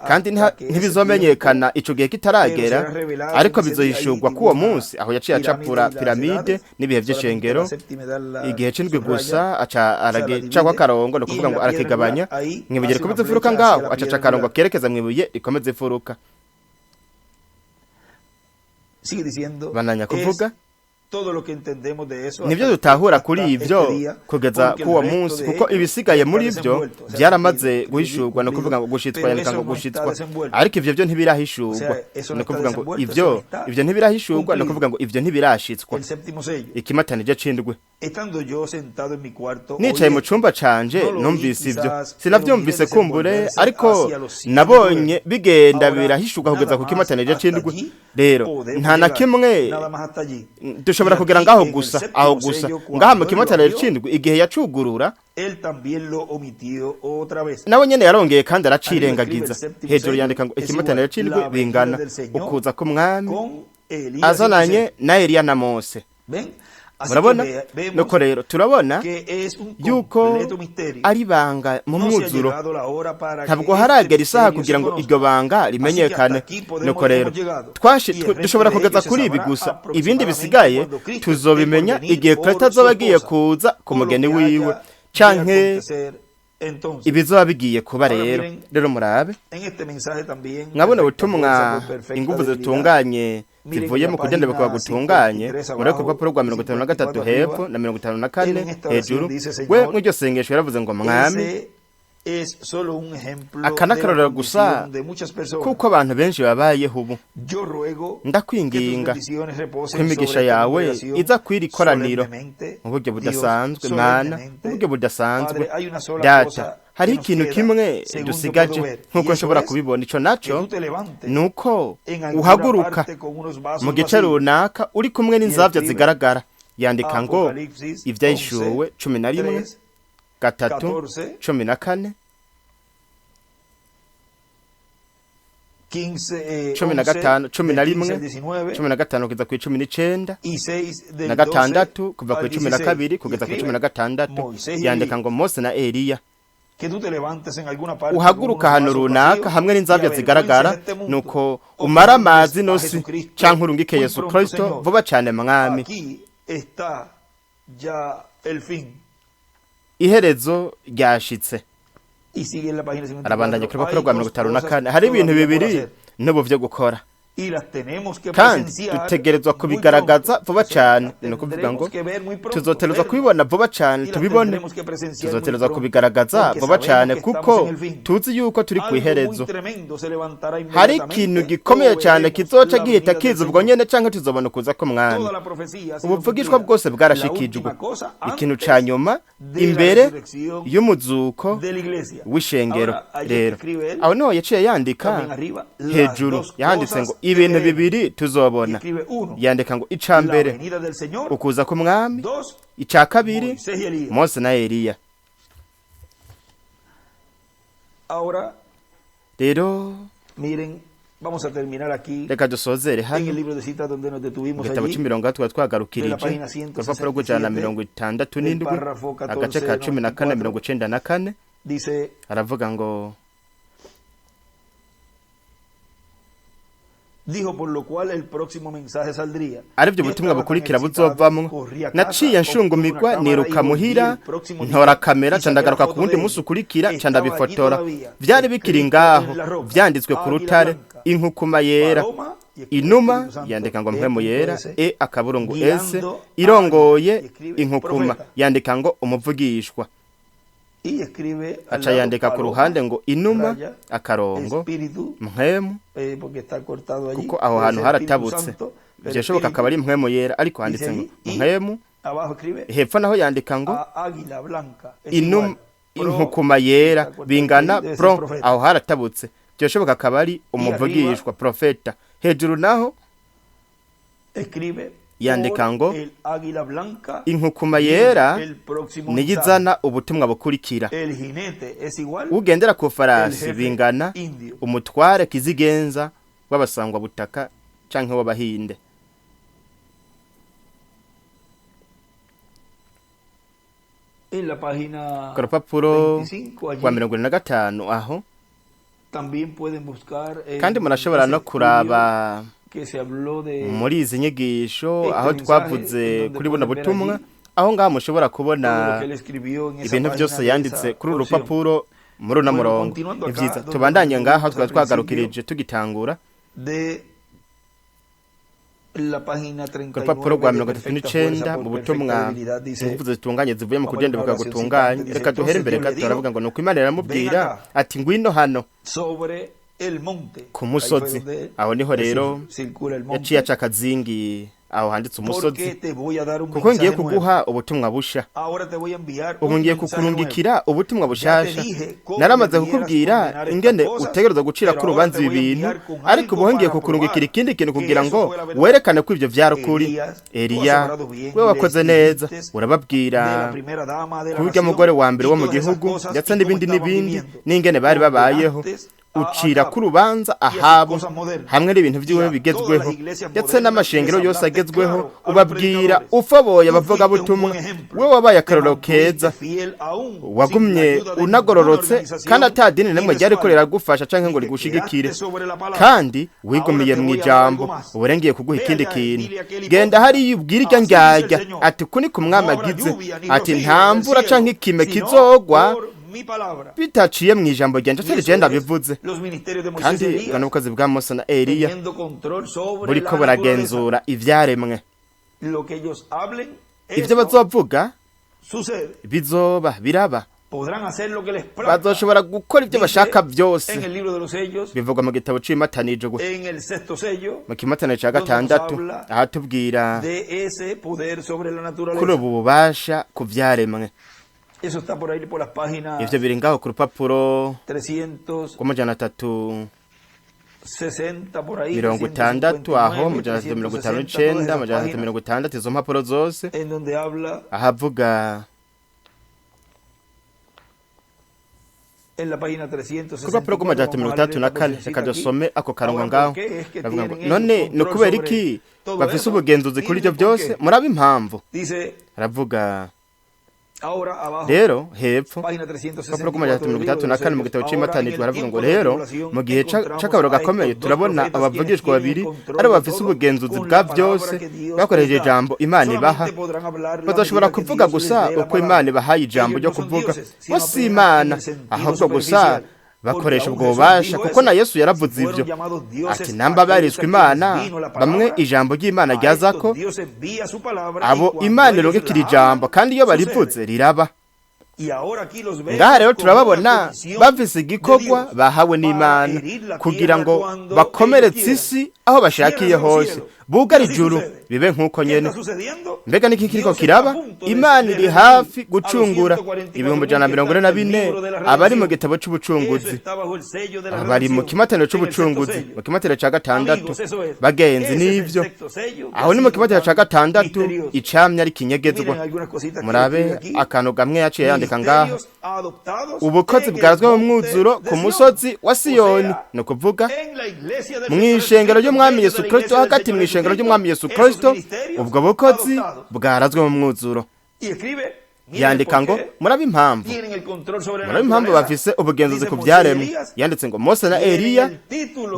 kandi ntibizomenyekana ico gihe kitaragera, ariko bizohishurwa k'uwo munsi, aho yaciye acapura piramide n'ibihe vy'ishengero. Igihe c'indwi gusa aca aragicako akarongo, no kuvuga ngo arakigabanya, mw'ibuye rikomeza imfuruka ngaho acaca akarongo kerekeza mw'ibuye rikomeza imfuruka. Bananya kuvuga nivyo dutahura kuri ivyo kugeza k'uwo munsi, kuko ibisigaye muri vyo vyaramaze guhishurwa, no kuvuga ngo gushitswa. Yandika ngo gushitswa, ariko ivyo vyo ntibirahishurwa, no kuvuga ngo ivyo ntibirahishurwa, no kuvuga ngo ivyo ntibirashitswa. Ikimatanije c'indwi, nicaye mu cumba canje numvise ivyo, sinavyumvise kumbure, ariko nabonye bigenda birahishurwa kugeza ku kimatanije c'indwi. Rero nta na kimwe dushobora kugera ngaho gusa, aho gusa ngaha mu kimatanije c'indwi igihe yacugurura nawe nyene yarongeye kandi aracirengagiza. Hejuru yandika ngo ikimatanije c'indwi bingana ukuza k'umwami azananye na Eliya na Mose. Murabona? Nuko rero turabona yuko ari banga mu mwuzuro, ntabwo haragera isaha kugira ngo iryo banga rimenyekane. Nuko rero dushobora kugeza kuri ibi gusa, ibindi bisigaye tuzobimenya igihe Kristo azoba agiye kuza ku mugeni wiwe, canke ibizoba bigiye kuba. Rero murabe mwabona ubutumwa ingufu zitunganye zivuye mu kugenda bikaba gutunganye muri ku rupapuro rwa 53 hepfo na 54 hejuru. We mw'iryo sengesho yaravuze ngo mwami, akanakarora gusa kuko abantu benshi babayeho ubu, ndakwinginga ko imigisha yawe iza kwira ikoraniro mu buryo budasanzwe. Mana, mu buryo budasanzwe. Data, hari ikintu kimwe dusigaje nk'uko nshobora kubibona, ico naco nuko uhaguruka mu gice runaka uri kumwe n'inzavya zigaragara. Yandika ngo ivyahishuwe 11 gatatu 14 15 11 kugeza ku 19 na gatandatu kuva ku 12 kugeza ku 16. Yandika ngo Mose na Eliya uhaguruka hano runaka hamwe n'inzavya zigaragara, nuko umara amazi nosi canke urungike Yesu Kristo vuba cane. Mwami, iherezo ryashitse. Arabandanya kuri rupapuro rwa 54. Hari ibintu bibiri n'ubu vyo gukora, kandi dutegerezwa kubigaragaza vuba cyane. Ni kuvuga ngo tuzoterezwa kubibona vuba cyane, tubibone, tuzoterezwa kubigaragaza vuba cyane, kuko tuzi yuko turi ku iherezo. Hari ikintu gikomeye cyane kizoca gihita kiza ubwo nyene, canke tuzobona kuza ko mwami. Ubuvugishwa bwose bwarashikijwe. Ikintu ca nyuma imbere y'umuzuko w'ishengero. Rero aho niho yaciye yandika hejuru, yahanditse ngo ibintu bibiri tuzobona. Yandika ngo ica mbere ukuza k'umwami, ica kabiri Mose na Eliya. Rero reka dusozere hano mu gitabo c'imirongo twagarukirije ku rupapuro rw'167 agace ka 14:94. Aravuga ngo aribyo butumwa bukurikira buzovamwo. Naciye nshungumigwa niruka muhira, ntora kamera, candagaruka ku wundi musi ukurikira, candabifotora. Vyari bikiri ngaho, vyanditswe ku rutare, inkukuma yera, inuma. Yandika ngo mpwemu yera, akaburungu ese irongoye inkukuma. Yandika ngo umuvugishwa. Aca yandika ku ruhande ngo inuma akarongo mpwemu, kuko aho hantu haratabutse. Vyashoboka akaba ari mpwemu yera, ariko handitse ngo mpwemu. Hepfo naho yandika ngo inuma inkukuma yera bingana pro, aho haratabutse. Vyashoboka akaba ari umuvugishwa, profeta. Hejuru naho yandika ngo el águila blanca, inkukuma yera el próximo niyo mensaje. izana ubutumwa bukurikira. El jinete es igual Ugendera ku el farasi jefe bingana indio. umutware kizigenza w'abasangwa butaka canke w'abahinde. En la página Ku rupapuro 25 allí rwa 45 aho también pueden buscar kandi murashobora no kuraba que se habló de muri izi nyigisho aho twavuze kuri buno butumwa, aho ngaho mushobora kubona todo lo que él escribió en esa ibintu página byose de yanditse esa kuri uru porción. rupapuro muri uno murongo. continuando Ni acá, vyiza donde tubandanye ngaho nosotros twari al twagarukirije tugitangura De la página ku 39 rupapuro rwa de 39 perfecta fuerza mu por perfecta butumwa debilidad, dice, ingufu zitunganye zivuye mu Vamos kugenda a una oración bukagutunganya. citante, Reka dice, duhere imbere entonces gato Dios le aravuga ngo nuko Imana iramubwira Ven acá. ati ngwino hano sobre el monte. ku Ahí musozi. fue donde Aho niho rero circula el monte. yaciye aca akazingi aho handitse Porque umusozi, te voy a dar un kuko ngiye mensaje nuevo. kuguha ubutumwa busha. Ahora te voy a enviar Ubu un ngiye mensaje kukurungikira ubutumwa bushasha. dije cómo Naramaze debieras kukubwira condenar ingene estas cosas, utegerezwa gucira pero ko ahora urubanza te ibi voy a bintu, enviar con ariko algo ubu ngiye para kukurungikira probar ikindi kintu que kugira eso ngo fue la verdad. werekane ko ivyo vyari ukuri. Elías, tú has Eliya obrado bien, we wakoze les neza, dijiste de urababwira la primera dama de la kurya nación mugore wa mbere y wo mu todas esas gihugu cosas ndetse y n'ibindi cómo estaban n'ibindi viviendo. n'ingene bari babayeho, Condenaste ucira Ahab ku rubanza y esas Ahabu cosas modernas. hamwe n'ibintu vyiwe Y a bigezweho todas las iglesias ndetse modernas n'amashengero les yose hablaste agezweho, claro a los ubabwira predicadores. ufoboye Tú abavuga fuiste un butumwa. buen ejemplo. We wabaye Te akarorero mantuviste keza, fiel aún sin la wagumye ayuda de unagororotse ninguna organización kandi ata dini n'imwe ni ryari ko visual. riragufasha canke ngo Y te rigushigikire, quedaste sobre la palabra. kandi wigumiye Ahora te mu voy a dar algo ijambo. más. Ubu rero ngiye kuguha Ve ikindi allá, kintu. dile a aquel Genda hipócrita, hariya ubwire irya así dice el ndyarya Señor, ati uku niko umwami no habrá agize, lluvia ni ati rocío nta del mvura cielo, canke ikime sino kizogwa por mi palabra. bitaciye mu ijambo ryanje Y atari eso je es ndabivuze. los ministerios de Moisés y Kandi Elías, ubwo n'ubukozi bwa Mose na Eliya teniendo control sobre buriko la naturaleza. buragenzura ivyaremwe. Lo que ellos hablen, Ivyo eso bazovuga sucede. bizoba biraba. Podrán hacer lo que les plazca. Bazoshobora gukora ivyo Dice bashaka en byose. el libro de los sellos, Bivugwa mu gitabo c'imatanije gusa. en el sexto sello, Mu kimatanije ca gatandatu ahatubwira de ese poder sobre la kuri naturaleza. ubu bubasha ku vyaremwe. Eso está por ahí por las páginas Ivyo biri ngaho ku rupapuro 360 rw'amajana por ahí, 360 aho mu 359, 359 todas esas páginas 360 izo mpapuro zose en donde habla ahavuga en la página ku 360. rupapuro rw'amajana 334 reka dusome ako karongo ngaho. Bavuga ngo none ni ukubera iki bafise ubugenzuzi kuri ivyo byose? Murabe impamvu. Dice Aravuga ahora abajo, rero hepfo página rupapuro 364 rw'amajana 334 mu gitabo c'imatanije baravuga ngo rero mu gihe c'akabaro gakomeye turabona abavugishwa babiri ari bafise ubugenzuzi bwa byose bakoresheje ijambo Imana ibaha. Bazoshobora kuvuga gusa uko Imana ibahaye ijambo ryo kuvuga, bo si Imana, ahubwo gusa bakoresha ubwo bubasha, kuko na Yesu yaravuze ivyo ati namba bariswe Imana bamwe ijambo ry'Imana ryazako abo Imana irungikira ijambo, kandi iyo barivuze riraba. Ngaha rero turababona bafise igikorwa bahawe n'Imana kugira ngo bakomeretse isi aho bashakiye hose, bugara ijuru bibe nk'uko nyene. Mbega niki kiriko kiraba? Imana iri hafi gucungura 144 abari mu gitabo c'ubucunguzi, bari mu kimataniro c'ubucunguzi, mu kimataniro ca gatandatu. Bagenzi n'ivyo aho ni mu kimataniro ca gatandatu icamya ari kinyegezwa. Murabe akantu gamwe yaciye yandika ngaho, ubukozi bwarazwe mu mwuzuro ku musozi wa Siyoni, no kuvuga mw'ishengero ry'umwami Yesu Kristo, hagati mw'ishengero ry'umwami Yesu Kristo ubwo bukozi bwarazwe mu mwuzuro. Yandika ngo murabe impamvu, murabe impamvu bafise ubugenzuzi ku vyaremwe. Yanditse ngo Mose na Eliya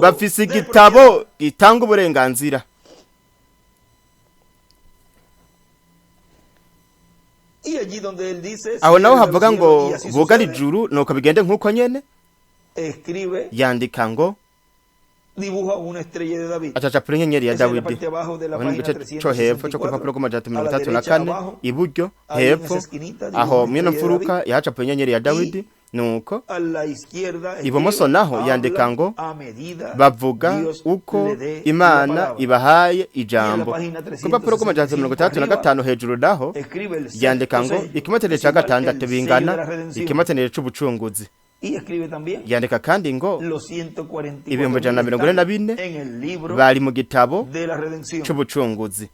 bafise igitabo gitanga uburenganzira. Aho naho havuga ngo bugara ijuru nuko bigende nk'uko nyene. Yandika ngo acacapura inyenyeri ya Dawidi. Aho ni igice co hepfo co ku rupapuro rw'amajana 34 iburyo hepfo, aho mwino mfuruka yahacapuye inyenyeri ya Dawidi. Nuko ibumoso naho yandika ngo bavuga uko Imana ibahaye ijambo. Ku rupapuro rw'amajana 35 hejuru naho yandika ngo ikimataniro ca gatandatu bingana ikimataniro c'ubucunguzi. Yandika kandi ngo 144 bari mu gitabo c'ubucunguzi.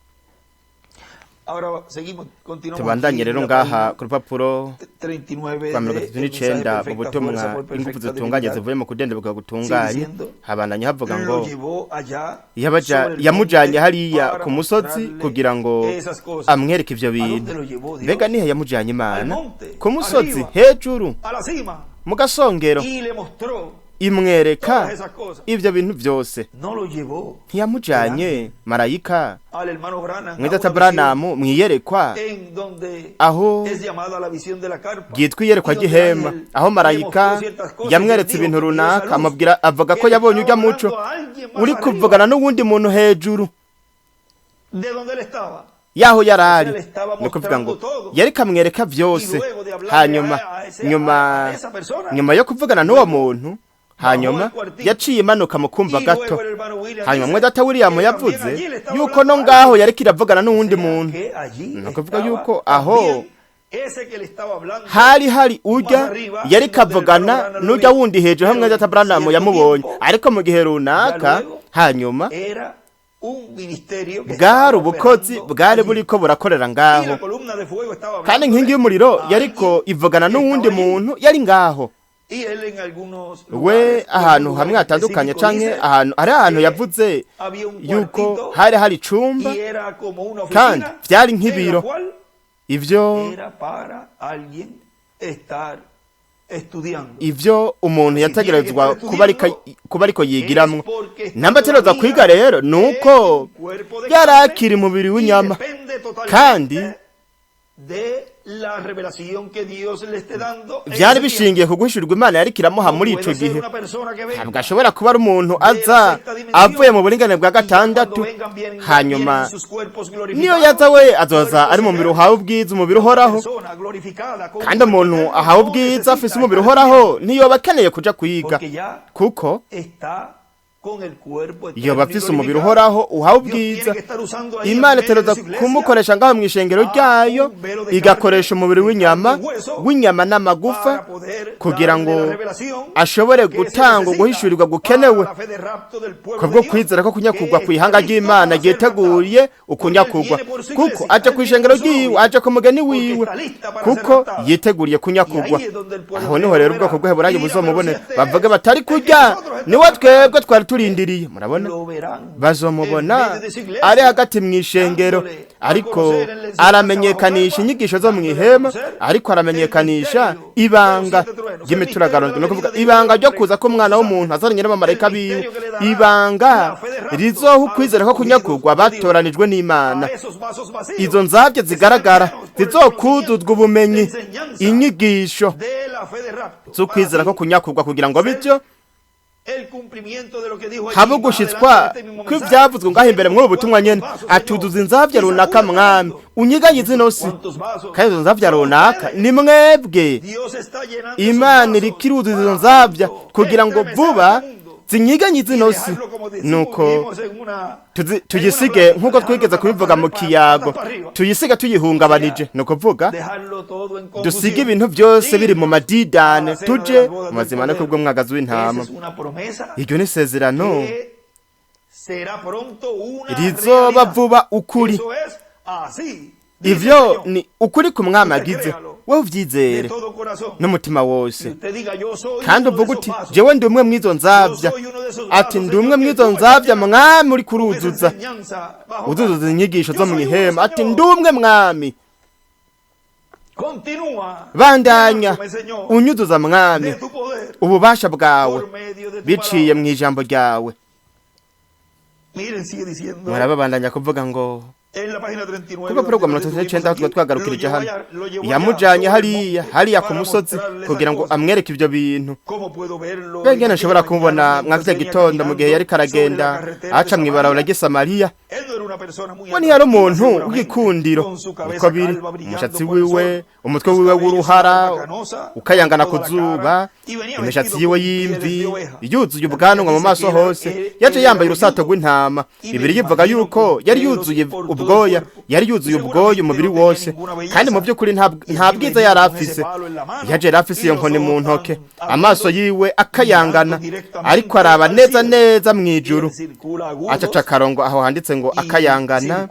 Ahora seguimos, continuamos tubandanye aquí rero en la ngaha página ku rupapuro 39 rwa mirongo de itatu El mensaje n'icenda mu perfecta, butumwa fuerza por ingufu perfecta zitunganye divinidad. zivuye mu kudendebuka gutunganye diciendo, habandanya havuga ngo lo llevó allá sobre el yamujanye monte hariya para ku musozi mostrarle kugira ngo esas cosas. amwereke ivyo ¿A bintu dónde lo llevó Dios? mbega nihe yamujanye Al imana monte, ku musozi arriba, hejuru a la cima, mu gasongero y le mostró imwereka todas esas cosas. ivyo bintu vyose No lo llevó ntiyamujanye marayika al hermano Branham a mwidata una Branamu mwiyerekwa visión en donde aho es llamada la visión de la carpa. ryitwa iyerekwa Y donde ry'ihema ángel aho le marayika mostró ciertas cosas yamweretse y le ibintu dijo que vio runaka esa luz, amubwira avuga ko que yabonye estaba urya muco hablando a alguien más uri arriba kuvugana n'uwundi muntu hejuru de donde él estaba. yaho yari ari le estaba ni ukuvuga ngo mostrando todo. yari kamwereka vyose Y luego de hablarle hanyuma a esa persona, nyuma yo kuvugana n'uwo muntu hanyuma bajó al cuartito. yaciye imanuka mu kumva Y gato luego el hermano William hanyuma dice mwe data William que yavuze también allí le estaba yuko no hablando a ngaho alguien. yariko iravugana n'uwundi O sea, muntu que allí ni ukuvuga estaba yuko aho también ese que le estaba hablando hari urya más arriba, yari donde kavugana el hermano Branham n'urya lo wundi hejuru hamwe Pero data Branamu cierto yamubonye tiempo, ariko mu gihe runaka ya luego, hanyuma era un ministerio que bwari estaba ubukozi operando bwari allí. buriko burakorera Y ngaho la columna de fuego estaba kandi hablando inkingi y'umuriro yariko ivugana n'uwundi estaba allí. muntu yari ngaho Y él en algunos we lugares, ahantu en hamwe lugares hatandukanye específicos canke dice ahantu ari ahantu que yavuze había un yuko cuartito hari icumba y era como una kandi oficina vyari en nk'ibiro la cual ivyo era para alguien estar estudiando. ivyo umuntu yategerezwa kuba ariko yigiramwo Es porque namba ategerezwa kwiga rero nuko un cuerpo de yari carne akiri umubiri y w'inyama depende totalmente kandi de la revelación que Dios le esté dando. en vyari ese bishingiye ku guhishurirwa Imana yariko iramuha tiempo. muri No ico puede ser gihe una persona que venga ntabwo ashobora kuba ari umuntu de la aza sexta dimensión avuye mu buringanire bwa y ya gatandatu cuando vengan vienen hanyuma en sus cuerpos niyo glorificados, yaza we azoza cuerpos ari mu mubiri eternos. uhawe ubwiza umubiri uhoraho Persona glorificada con kandi un cuerpo umuntu eterno ahawe no ubwiza necesita afise umubiri estar uhoraho ntiyoba akeneye kuja kwiga porque ya kuko está con el cuerpo eterno yoba y afise umubiri glorificado. uhoraho uhawe Dios tiene ubwiza que estar usando ahí Imana en medio de itegerezwa su iglesia kumukoresha ngaho mw'ishengero ryayo un velo de igakoresha carne, umubiri de w'inyama carne y hueso, w'inyama n'amagufa para poder kugira darle ngo la revelación ashobore que se gutanga necesita uguhishurirwa para gukenewe la fe de rapto del pueblo kubwo de Dios, kwizera ko kunyakugwa que kw'ihanga está listo ry'Imana para ser ryiteguriye raptado. ukunyakugwa Porque él viene por su kuko iglesia, aje él kw'ishengero viene por su ryiwe novia, aje ku mugeni porque wiwe está lista para kuko ser raptada. yiteguriye kunyakugwa Y ahí es donde el pueblo aho de niho Dios rero verá. ubwoko bw'Ehurayi Mira, buzomubone pero si este bavuge es batari el que kurya nosotros niwe estamos twebwe twari turindiriye murabona lo verán bazomubona en medio de su iglesia, ari hagati mw'ishengero dándole a ariko conocer en les- aramenyekanisha inyigisho zo dándole a mw'ihema conocer ariko aramenyekanisha el misterio ibanga de los 7 truenos, ry'imituragaro el ni misterio ukuvuga de la ibanga venida ryo kuza k'umwana w'umuntu azanye n'abamarayika el biwe misterio que le dará ibanga la fe de rapto rizoha a los ukwizera ko escogidos kunyakugwa de Dios. batoranijwe n'Imana A esos vasos vacíos izo nzabya zigaragara que están llenos por el zizokuzuzwa ubumenyi conocimiento, enseñanza inyigisho de la fe de rapto, z'ukwizera ko kunyakugwa kugira ngo bityo el cumplimiento de lo que dijo allí habe más ugushitswa adelante en este mismo mensaje. kw'ivyavuzwe ngaho imbere muri ubu butumwa nyene atuduza inzavya runaka mwami unyiganyize ino si ¿Cuántos vasos? kandi izo nzavya runaka ni mwebwe Dios está llenando Imana esos iriko vasos iruzuza izo para nzavya pronto kugira ngo estremecer vuba al mundo zinyiganyize y ino si dejarlo, como decimos, nuko vivimos en una- tuyisige nk'uko twigeze kubivuga mu kiyago tuyisige tuyihungabanije ni ukuvuga dejarlo todo en confusión. dusige ibintu byose biri mu madidane Para tuje hacer mu las bodas mazima no del kubw'umwagazi Esa w'intama es una promesa iryo ni isezerano que será pronto una rizoba realidad. vuba ukuri Eso es así, dice ivyo el Señor, ni ukuri ku mwami agize wowe de uvyizere todo corazón. n'umutima Y wose usted diga, yo soy kandi uno de uvuga esos uti vasos. jewe ndi umwe mw'izo nzavya ati ndi umwe mw'izo nzavya mwami uri kuruzuza uzuzuza inyigisho zo mw'ihema ati ndi umwe mwami bandanya unyuzuza mwami ububasha bwawe biciye mu ijambo ryawe murababandanya kuvuga ngo kuba purogwa mirongo itatu n'icenda aho tuba twagarukirije hano yamujanye hariya ku musozi kugira ngo amwereke ivyo bintu mbega nashobora kumubona mwakirya gitondo mu gihe yariko aragenda aca mw'ibarabara ry'isamariya we ntiyari umuntu w'igikundiro niko biri umushatsi wiwe umutwe wiwe w'uruhara ukayangana ku zuba imishatsi yiwe y'imvi yuzuye ubwanwa mu maso hose yaje yambaye urusato rw'intama bibiri yivuga yuko yari yuzuye ubwoya yari yuzuye ubwoya umubiri wose kandi mu by'ukuri nta bwiza yari afise yaje yari afise iyo nkoni mu ntoke amaso yiwe akayangana ariko araba neza neza mw'ijuru acaca akarongo aho handitse ngo arakayangana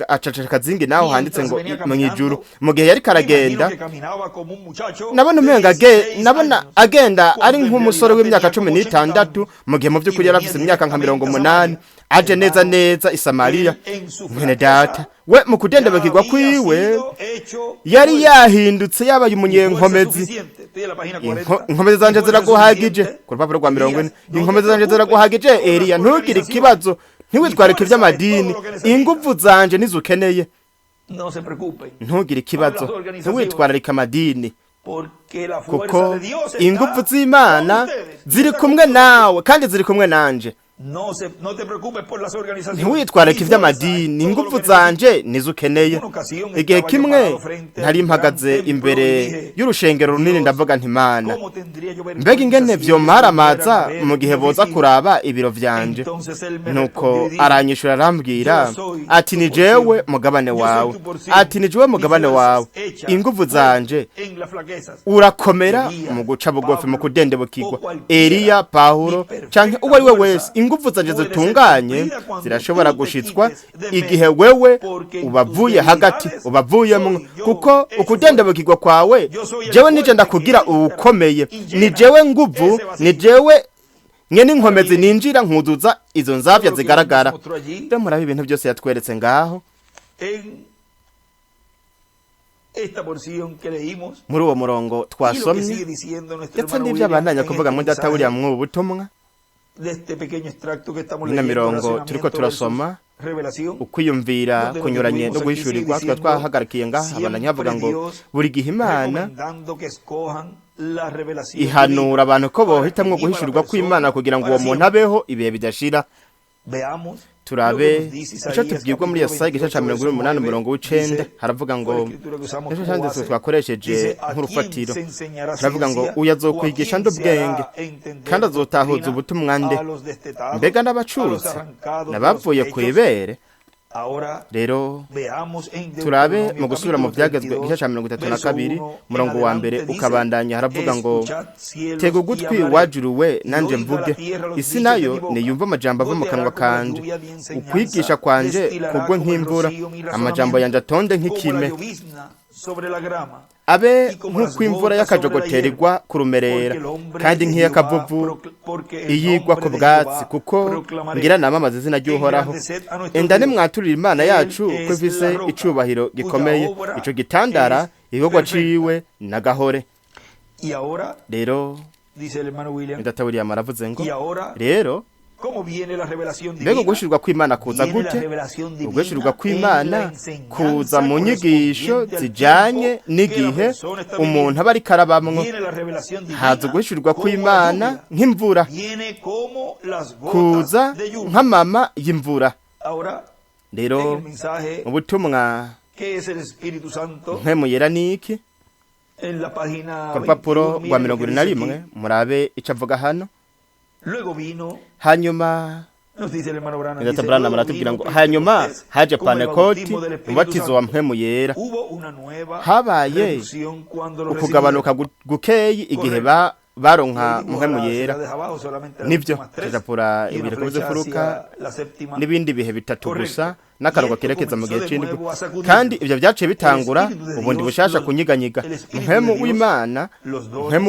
acaca akazingi naho handitse ngo mu ijuru. Mu gihe yari karagenda nabona agenda ari nk'umusore w'imyaka 16, mu gihe mu by'ukuri yari afite imyaka nka 80, aje neza neza i Samariya. Mwene data we mu kudendebekirwa kwiwe yari yahindutse yabaye umunyenkomezi. Inkomezi zanje ziraguhagije ku rupapuro rwa 40. Inkomezi zanje ziraguhagije Eliya, ntugire ikibazo, ntiwitwarike iby'amadini, ingufu zanje nizukeneye. Ntugire ikibazo, ntiwitwarike amadini, kuko ingufu z'Imana ziri kumwe nawe kandi ziri kumwe nanje. Ntiwitwareke iby'amadini, ingufu zanje nizukeneye. Igihe kimwe ntari mpagaze imbere y'urushengero runini ndavuga nti Mana, mbega ingene vyomaramaza mu gihe boza kuraba ibiro vyanje. Nuko aranyishura arambwira ati ni jewe mugabane wawe, ati ni jewe mugabane wawe, ingufu zanje urakomera mu guca bugufi mu kudendebukirwa. Eliya, Paulo canke uwo ari we wese, ingufu zanje zitunganye zirashobora gushitswa igihe wewe ubavuye hagati, ubavuyemwo, kuko ukudendebukirwa kwawe jewe nije ndakugira ukomeye. Ni jewe nguvu, ni jewe nyene inkomezi ninjira nkuzuza izo nzavya zigaragara. Rero murabe ibintu byose yatweretse ngaho muri uwo murongo twasomye, ndetse n'ibyo abandanya kuvuga muri data buriya mu butumwa. Ino mirongo turiko turasoma ukwiyumvira kunyuranye no guhishurirwa twahagarikiye ngaha. Abandanya bavuga ngo buri gihe Imana ihanura abantu ko bohitamwo guhishurirwa kw'Imana kugira ngo uwo muntu abeho ibihe bidashira. Turabe icyo tubwirwa muri Yesaya igice ca 88:9, haravuga ngo ejo cyanditse twakoresheje nk'urufatiro, haravuga ngo uyu azokwigisha nd'ubwenge kandi azotahuza ubutumwa nde, mbega n'abacutse n'abavuye ku ibere. Rero turabe mu gusubira mu byagezwe igice ca 32 murongo wa mbere ukabandanya, haravuga ngo tega ugutwi wajuruwe nanje mvuge, isi nayo niyumva amajambo ava mu kanwa kanje, ukwigisha kwanje kugwe nk'imvura, amajambo yanje atonde nk'ikime, abe nk'uko imvura y'akajogoterwa kurumerera kandi nk'iy'akavuvu iyigwa ku bwatsi, kuko ngira namamaza izina ry'Uhoraho. Enda nimwaturira Imana yacu ko ifise icubahiro gikomeye, ico gitandara ibogwa ciwe nagahore. Rero Data William aravuze ngo rero mbega uguhishurwa kw'Imana kuza gute? Uguhishurwa kw'Imana kuza mu nyigisho zijanye n'igihe umuntu aba ariko arabamwo. Haza uguhishurwa kw'Imana nk'imvura, kuza nk'amama y'imvura. Rero ubutumwa mpemu yera niki? Ku rupapuro rwa 21 murabe ico avuga hano. Hanyuma Data Branham aratubwira ngo hanyuma haje Pantekoti, umubatizo wa mpemu yera. Habaye ukugabanuka gukeyi igihe baronka mpemu yera. Nibyo tujapura ibire kubuze furuka n'ibindi bihe bitatu gusa n'akarongo kerekeza mu gihe c'indwi, kandi ivyo byaciye bitangura ubundi bushasha kunyiganyiga. Mpemu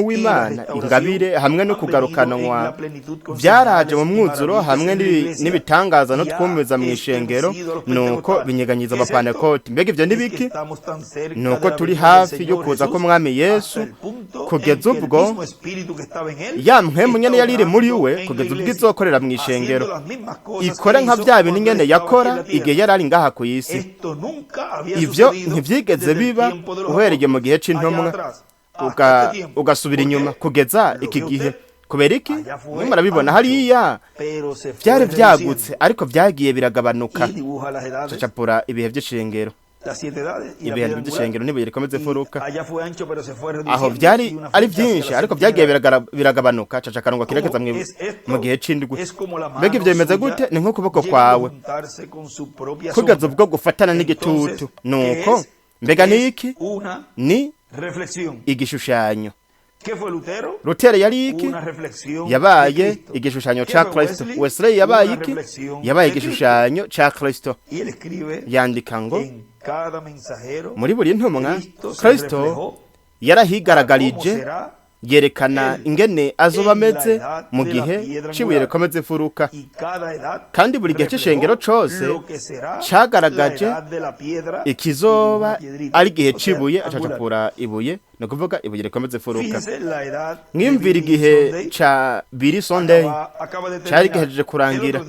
w'Imana ingabire hamwe no kugarukanwa byaraje mu mwuzuro hamwe n'ibitangaza no twumeza mu ishengero, nuko binyiganyiza abapantekoti. Mbega ivyo nibiki? Nuko turi hafi yo kuza ko Mwami Yesu, kugeza ubwo ya mpemu nyene yari iri muri we, kugeza ubwo izokorera mu ishengero ikore nka bya bintu nyene yakora igihe yari ari ngaha ku isi. Ivyo ntivyigeze biba uhereye mu gihe c'intumwa ugasubira inyuma kugeza iki gihe. Kubera iki? Murabibona hariya byari byagutse ariko byagiye biragabanuka. Cacapura ibihe by'ishengero, ibihe by'ishengero nibuye rikomeze furuka, aho byari ari byinshi ariko byagiye biragabanuka. Caca karongo kirekeza mu gihe c'indwi. Mbega ivyo bimeze gute? Ni nk'ukuboko kwawe kugeza ubwo gufatana n'igitutu. Nuko mbega niki? Ni igishushanyo Lutero yari iki? Yabaye igishushanyo ca Kristo. Wesley yabaye iki? Yabaye igishushanyo ca Kristo. Yandika ngo muri buri ntumwa Kristo yarahigaragarije, yerekana ingene azoba ameze mu gihe cibuye rikomeze imfuruka, kandi buri gihe c'ishengero cose cagaragaje ikizoba ari igihe cibuye acacapura ibuye, ni ukuvuga ibuye rikomeze imfuruka. Mwiyumvira igihe ca Billy Sunday cari gihejeje kurangira.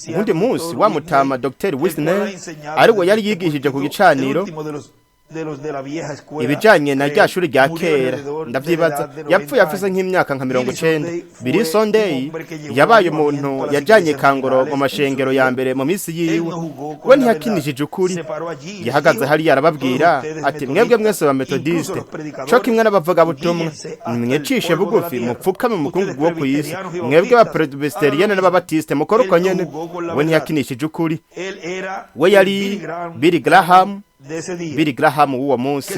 Uwundi munsi wa mutama Dr. Wisner ariwe yari yigishije ku gicaniro ibijanye na rya shuri rya kera. Ndavyibaza yapfuye afise nk'imyaka nka 90. Billy Sunday yabaye umuntu yajanye kangoro mu mashengero ya mbere mu misi yiwe. We ntiyakinishije ukuri, yahagaze hari yarababwira ati mwebwe mwese ba Methodiste co kimwe n'abavuga butumwa, mwecishe bugufi mupfukame mu mukungugu wo kw'isi, mwebwe ba Presbyterienne n'ababatiste mukora uko nyene. We ntiyakinishije ukuri. We yari Billy Graham w'uwo munsi.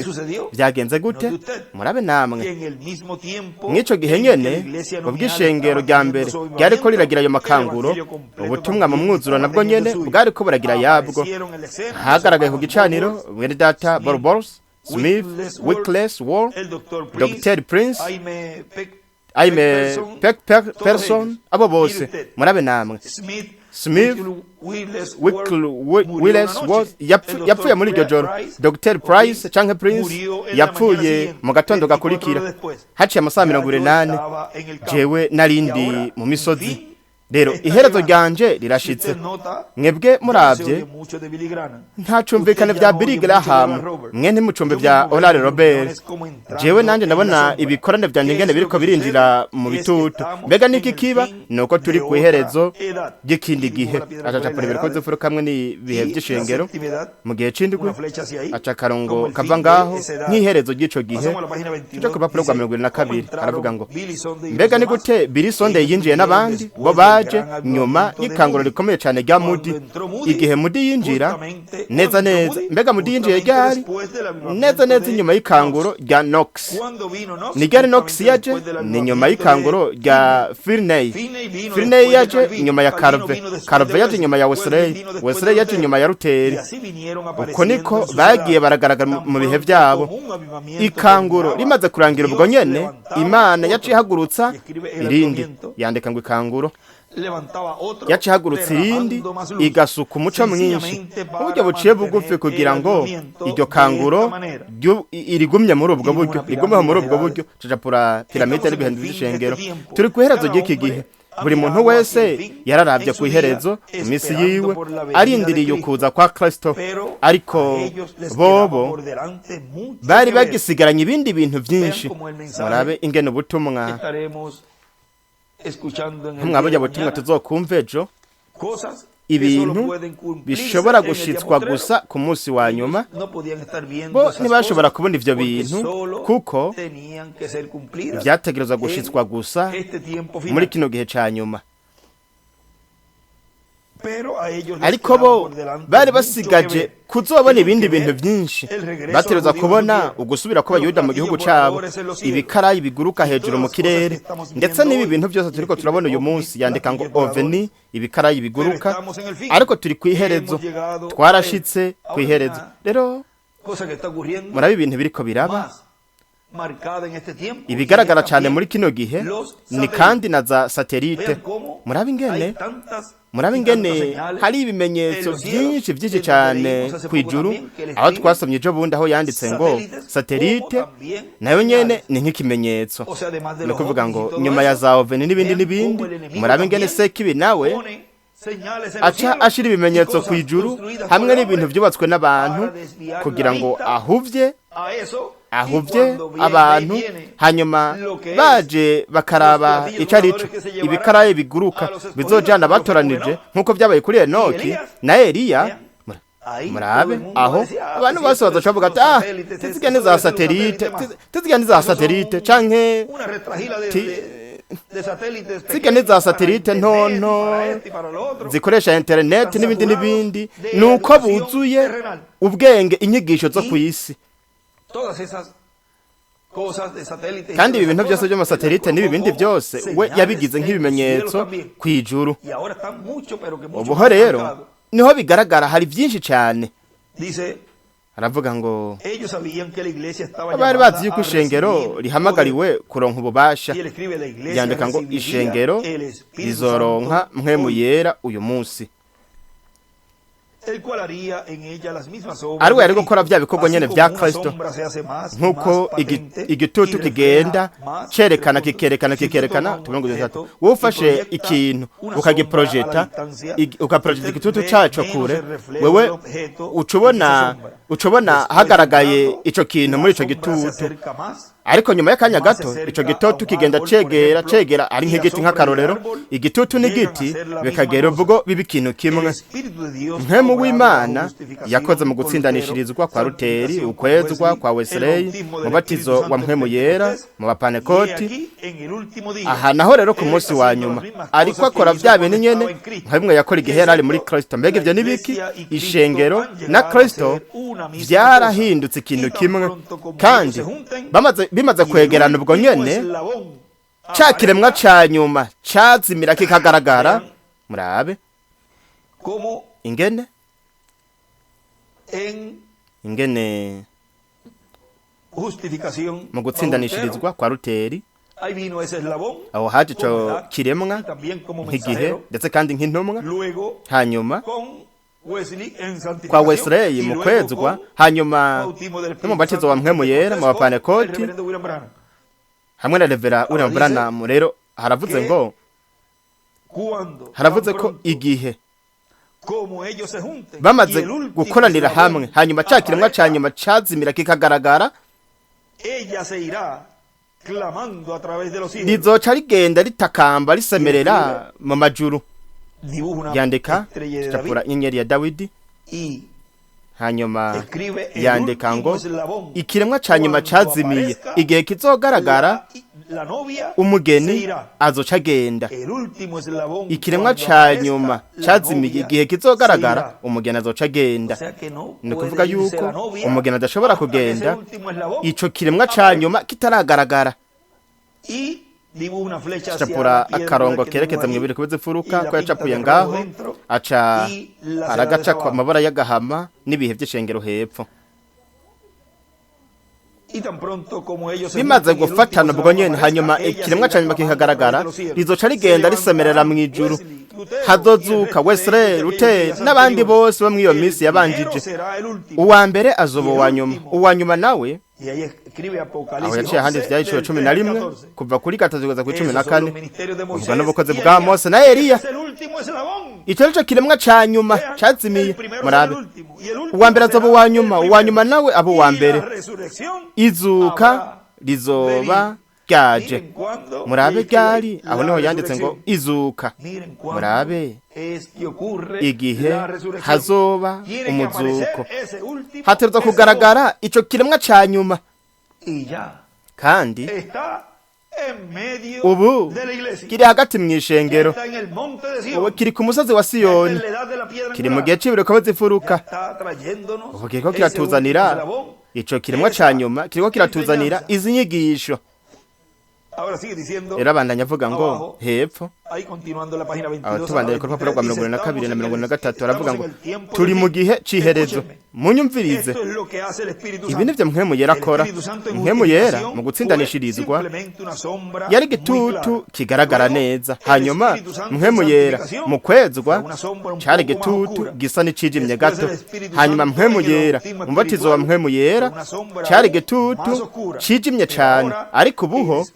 Vyagenze gute? Murabe namwe. Mw'ico gihe nyene ubw'ishengero rya mbere ryariko riragira ayo makanguro, ubutumwa mu mwuzuro nabwo nyene bwariko buragira yabwo. Hagaragaye ku gicaniro mwene data Barbaros Smith, Wycliffe Wall, Dr. Prince, Person, abo bose murabe namwe. Smith, Willis yapfuye muri iryo joro. Dr. Price canke Prince yapfuye mu gatondo gakurikira haciye amasaha 28. Jewe narindi mu misozi. Rero iherezo ryanje rirashitse. Mwebwe muravye nta cumvikane vya Billy Graham, mwe ntimucumbe vya Oral Robert. Jewe nanje ndabona ibikorane vya ngene biriko birinjira mu bitutu. Mbega niki kiba? Nuko turi ku iherezo ry'ikindi gihe. Acacapura ibikoze furu kamwe ni bihe vy'ishengero mu gihe c'indwi. Aca karongo kava ngaho nk'iherezo ry'ico gihe. Cyo ku papuro rwa 22 aravuga ngo mbega ni gute Billy Sunday yinjiye n'abandi bo baje nyuma y'ikanguro rikomeye cyane rya Moody. Igihe Moody yinjira neza neza, mbega Moody yinjiye ryari? Neza nyuma y'ikanguro rya Knox. Ni ryari Knox yaje? Ni nyuma y'ikanguro rya Finney. Finney yaje nyuma ya Calvin yaje nyuma ya Wesley yaje nyuma ya Luther. Uko niko bagiye baragaragara mu bihe byabo. Ikanguro rimaze kurangira ubwo nyene Imana yaciye ihagurutsa irindi, yandika ngo ikanguro yaciye ihagurutsa irindi igasuka umuco mwinshi uburyo buciye bugufi kugira ngo iryo kanguro irigumye muri ubwo buryo, rigumeho muri ubwo buryo. Cacapura piramide n'ibihendo by'ishengero. Turi ku iherezo ry'iki gihe. Buri muntu wese yararavye ku iherezo imisi yiwe arindiriye ukuza kwa Kristo, ariko bobo bari bagisigaranye ibindi bintu vyinshi. Murabe ingene ubutumwa nkumwabonye ubutumwa tuzokumva ejo, ibintu bishobora gushitswa gusa ku munsi wa nyuma. Bo ntibashobora kubona ivyo bintu kuko vyategerezwa gushitswa gusa muri kino gihe ca nyuma. Ariko bo bari basigaje kuzobona ibindi bintu vyinshi. Bategerezwa kubona ugusubira ko Bayuda mu gihugu cabo, ibikarayi biguruka hejuru mu kirere, ndetse n'ibi bintu byose turiko turabona uyu munsi. Yandika ngo oveni, ibikarayi biguruka. Ariko turi kwiherezo, twarashitse kwiherezo. Rero murabe ibintu biriko biraba. Ibigaragara cyane muri kino gihe ni kandi na za satelite. Murabe ingene hari ibimenyetso byinshi cyane kwijuru, aho twasomye ejo bundi aho yanditse ngo satelite nayo nyene ni nk'ikimenyetso. Ni kuvuga ngo nyuma ya za oveni n'ibindi. Murabe ingene Sekibi nawe aca ashira ibimenyetso kwijuru hamwe n'ibintu byubatswe n'abantu kugira ngo ahuvye abantu, hanyuma baje bakaraba icarico ibikaraye biguruka bizojana batoranije nk'uko vyabaye kuri Enoki na Eliya. Murabe aho abantu bose bazoca bavuga ati tizigane za satelite canke zigane za satelite ntonto zikoresha internet n'ibindi. Nuko buzuye ubwenge inyigisho zo kw'isi. kandi ibi bintu byose by'amasatelite n'ibibindi byose we yabigize nk'ibimenyetso ku ijuru. Ubuho rero niho bigaragara hari byinshi cyane. Aravuga ngo bari bazi yuko ishengero rihamagariwe kuronka ububasha. Yandika ngo ishengero rizoronka mpwemu yera uyu munsi, ariwe yari gukora bya bikorwa nyene vya Kristo, nk'uko igitutu kigenda kikerekana tuvuga ngo wowe ufashe ikintu ukagiprojecta igitutu caco kure, wewe ucubona hagaragaye ico kintu muri ico gitutu, ariko nyuma y'akanya gato ico gitutu kigenda cegera ari nk'igiti nk'akarorero. Igitutu n'igiti bikagera ubwo biba ikintu kimwe. Mpwemu w'Imana yakoze mu gutsindanishirizwa kwa Luteri, ukwezwa kwa Wesley, mu batizo wa mpwemu yera mu bapanekoti. Aha naho rero ku munsi wa nyuma ariko akora bya bintu nyene nka bimwe yakora igihe yari ari muri Kristo. Mbega ibyo nibiki? Ishengero na Kristo byarahindutse ikintu kimwe, kandi bimaze kwegerana ubwo nyene ca kiremwa ca nyuma cazimira kikagaragara. Murabe ingene mu gutsindanishirizwa kwa Luteri aho haje ico kiremwa nk'igihe ndetse kandi nk'intumwa, hanyuma kwa Wesley mu kwezwa, hanyuma no mu batizo wa mpwemu yera mu bapanekoti hamwe na Revera William Branham. Rero haravuze ko igihe bamaze gukoranira hamwe, hanyuma ca kiremwa ca nyuma cazimira kikagaragara, rizoca rigenda ritakamba risemerera mu majuru. Yandika capura inyenyeri ya Dawidi, hanyuma yandika ngo ikiremwa ca nyuma cazimiye, igihe kizogaragara umugeni azoca agenda. Ikiremwa ca nyuma cazimiye, igihe kizogaragara umugeni azoca agenda. Ni kuvuga yuko umugeni adashobora kugenda ico kiremwa ca nyuma kitaragaragara. Capura akarongo kerekeza mwibiri kubeze furuka ko yacapuye ngaho, aca aragaca kwa mabara y'agahama n'ibihe by'ishengero hepfo. Bimaze gufatana ubwo nyene, hanyuma ikiremwa ca nyuma kikagaragara, rizoca rigenda risemerera mu ijuru. Hazozuka Wesley, Luther n'abandi bose bo mw'iyo minsi yabanjije. Uwa mbere azoba uwa nyuma nawe aho yaciye ahandi vyahishwe 11 kuva kuri 3 kugeza kuri 14, uvuga n'ubukozi bwa Mose na Eliya. Ico nico kiremwa ca nyuma cazimiye. Murabe, uwa mbere azoba uwa nyuma nawe abo uwa mbere. Izuka rizoba ryaje. Murabe ryari, aho niho yanditse ngo izuka. Murabe igihe hazoba umuzuko, hategerezwa kugaragara ico kiremwa ca nyuma, kandi ubu kiri hagati mw'ishengero. Ubu kiri ku musozi wa Siyoni, kiri mu gihe c'ibiriko bizifuruka. Ubu kiriko kiratuzanira ico kiremwa ca nyuma, kiriko kiratuzanira izi nyigisho. Era bandanya avuga ngo hepfo tubandanye ku rupapuro rwa 42 na 43 aravuga ngo turi mu gihe c'iherezo. Munyumvirize, ibi nivyo mpwemu yera akora. Mpwemu yera mu gutsindanishirizwa yari igitutu kigaragara neza, hanyuma mpwemu yera mu kwezwa cari igitutu gisa n'icijimye gato, hanyuma mpwemu yera mu batizo wa mpwemu yera cari igitutu cijimye cane. Ariko ubuho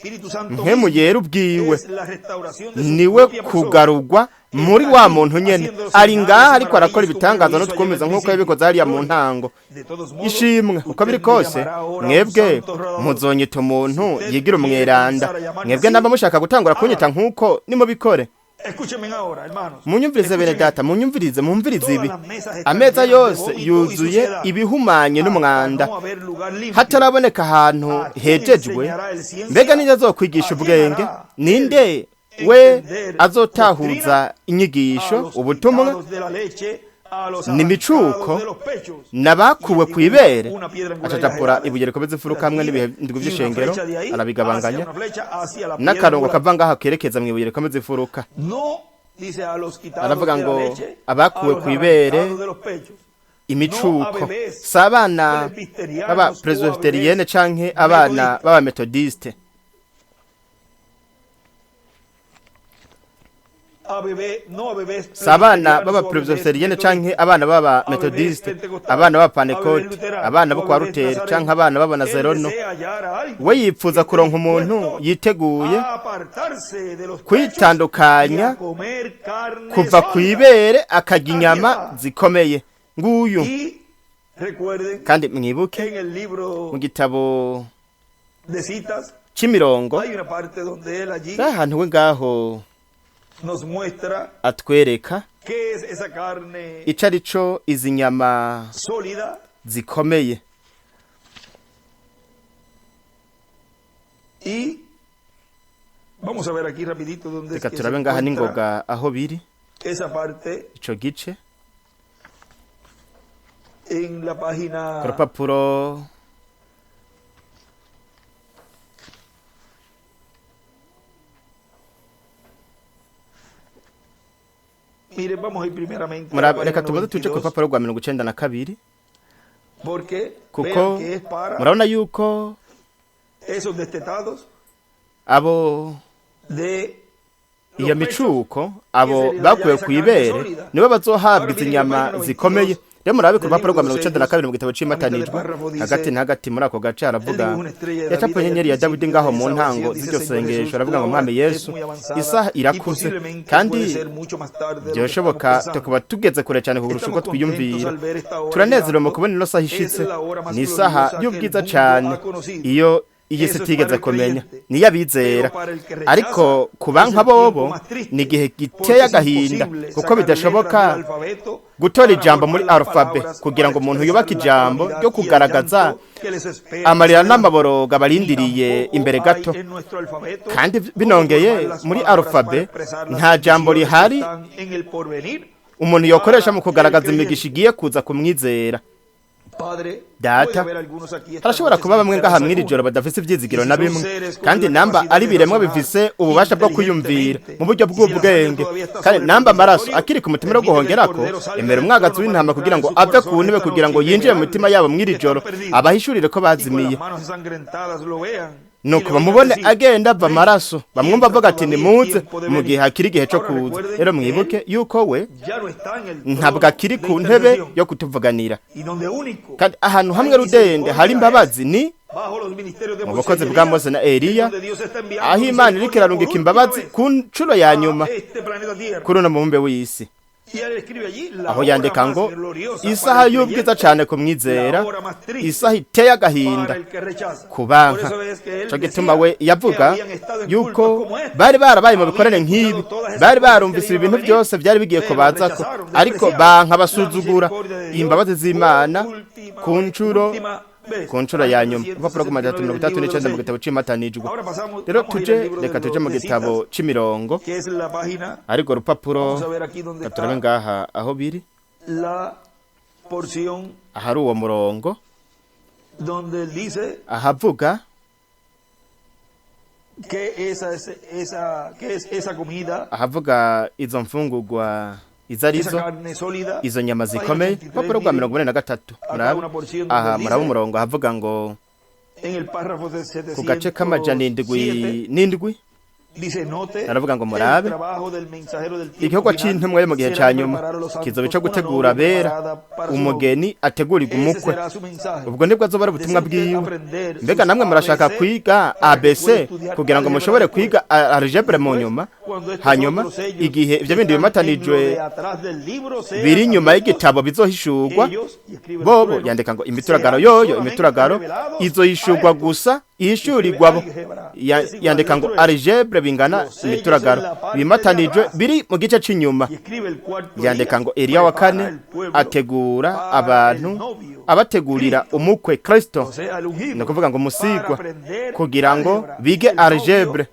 mpwemu yera ubwiwe niwe kugarurwa muri wa muntu nyene, ari ngaha ariko arakora ibitangaza no twumeza nk'uko yabikoze hariya mu ntango. Ishimwe uko biri kose, mwebwe muzonyita umuntu yigira umweranda. Mwebwe namba mushaka gutangura kunyita nk'uko nimubikore. Munyumvirize bene data, mumvirize ibi. Ameza yose yuzuye ibihumanye n'umwanda, hataraboneka ahantu hejejwe. Mbega ninde azokwigisha ubwenge? Ninde we azotahuza inyigisho, ubutumwa? ni micuko nabakuwe ku ibere acacapura ibuye rikomeza imfuruka hamwe n'ibihe ndwi by'ishengero arabigabanganya n'akarongo kava ngaho kerekeza mu ibuye rikomeza imfuruka aravuga ngo abakuwe ku ibere imicuko si abana b'aba presbyterienne canke abana b'aba methodiste si abana b'aba presbyterienne canke abana b'aba methodiste abana b'aba Pentecote abana bo kwa Luteri canke abana b'aba Nazarono we yipfuza kuronka umuntu yiteguye kwitandukanya kuva ku ibere akarya inyama zikomeye nguyu kandi mwibuke mu gitabo c'imirongo ahantu we ngaho atwereka ico arico izi nyama zikomeye reka turabe ngaha n'ingoga aho biri ico gice ku rupapuro reka tumaze tuje ku rupapuro rwa 92 kuko murabona yuko abo iyo micuko abo bakuwe ku ibere nibo bazohabwa izi nyama zikomeye. Rero murabe ku rupapuro rwa 92 mu gitabo c'imatanijwe hagati na hagati muri ako gace aravuga yacapo nyenyeri ya Dawidi ngaho mu ntango z'iryo sengesho aravuga ngo mwami Yesu isaha irakuze kandi byoshoboka tukuba tugeze kure cyane kurusha uko twiyumvira. Turanezerewe mu kubona ino saha ishitse ni isaha y'ubwiza cyane iyo iyi sitigeze kumenya niyo abizera ariko kubanka bobo ni gihe giteye agahinda kuko bidashoboka gutora ijambo muri alphabet kugira ngo umuntu yubake ijambo ryo kugaragaza amarira n'amaboroga barindiriye imbere gato kandi binongeye muri alphabet nta jambo rihari umuntu yokoresha mu kugaragaza imigisha igiye kuza kumwizera. Data harashobora kuba bamwe ngaha mw'iri joro badafise ivyizigiro na bimwe kandi namba ari biremwa bifise ububasha bwo kwiyumvira mu buryo bw'ubwenge kandi namba amaraso akiri ku mutima ro guhongerako emera umwagazi w'intama kugira ngo ave ku ntebe kugira ngo yinjire mu mitima yabo mw'iri joro abahishurire ko bazimiye nuko bamubone agenda ava amaraso bamwumva avuga ati nimuze mu gihe hakiri igihe cyo kuza. Rero mwibuke yuko we ntabwo akiri ku ntebe yo kutuvuganira kandi ahantu hamwe rudende hari imbabazi ni mu bukozi bwa Mose na Eliya aho Imana iriko irarungika imbabazi ku ncuro ya nyuma kuri uno mubumbe w'isi aho yandika ngo isaha y'ubwiza cyane kumwizera isaha iteye agahinda kubanka cyo gituma we yavuga yuko bari barabaye mu bikorere nk'ibi bari barumvise ibintu byose byari bigiye kubazako ariko banka basuzugura imbabazi z'Imana ku ncuro ya nyuma. Urupapuro rw'39 mu gitabo c'imatanijwe. Rero reka tuje mu gitabo c'imirongo ariko rupapuro katurabe ngaha aho biri ahari uwo murongo ahavuga ahavuga izo mfungurwa izarizo izo nyama zikomeye. Urupapuro rwa 43 muraba umurongo ahavuga ngo ku gace k'amajana n'indwi aravuga ngo murabe igikorwa c'intumwa yo mu gihe ca nyuma kizoba ico gutegura abera umugeni ategurirwa umukwe. Ubwo nibwo azoba ari ubutumwa bwiwe. Mbega namwe murashaka kwiga ABC kugira ngo mushobore kwiga algebra mu nyuma hanyuma igihe ivyo bindi bimatanijwe biri nyuma y'igitabo bizohishurwa bobo yandika ngo imituragaro izohishurwa gusa ishurirwabo yandika ngo algebra bingana imituragaro bimatanijwe biri mu gice c'inyuma yandika ngo Eliya wa kane ategura abantu abategurira umukwe Kristo no kuvuga ngo musigwa kugira ngo bige algebra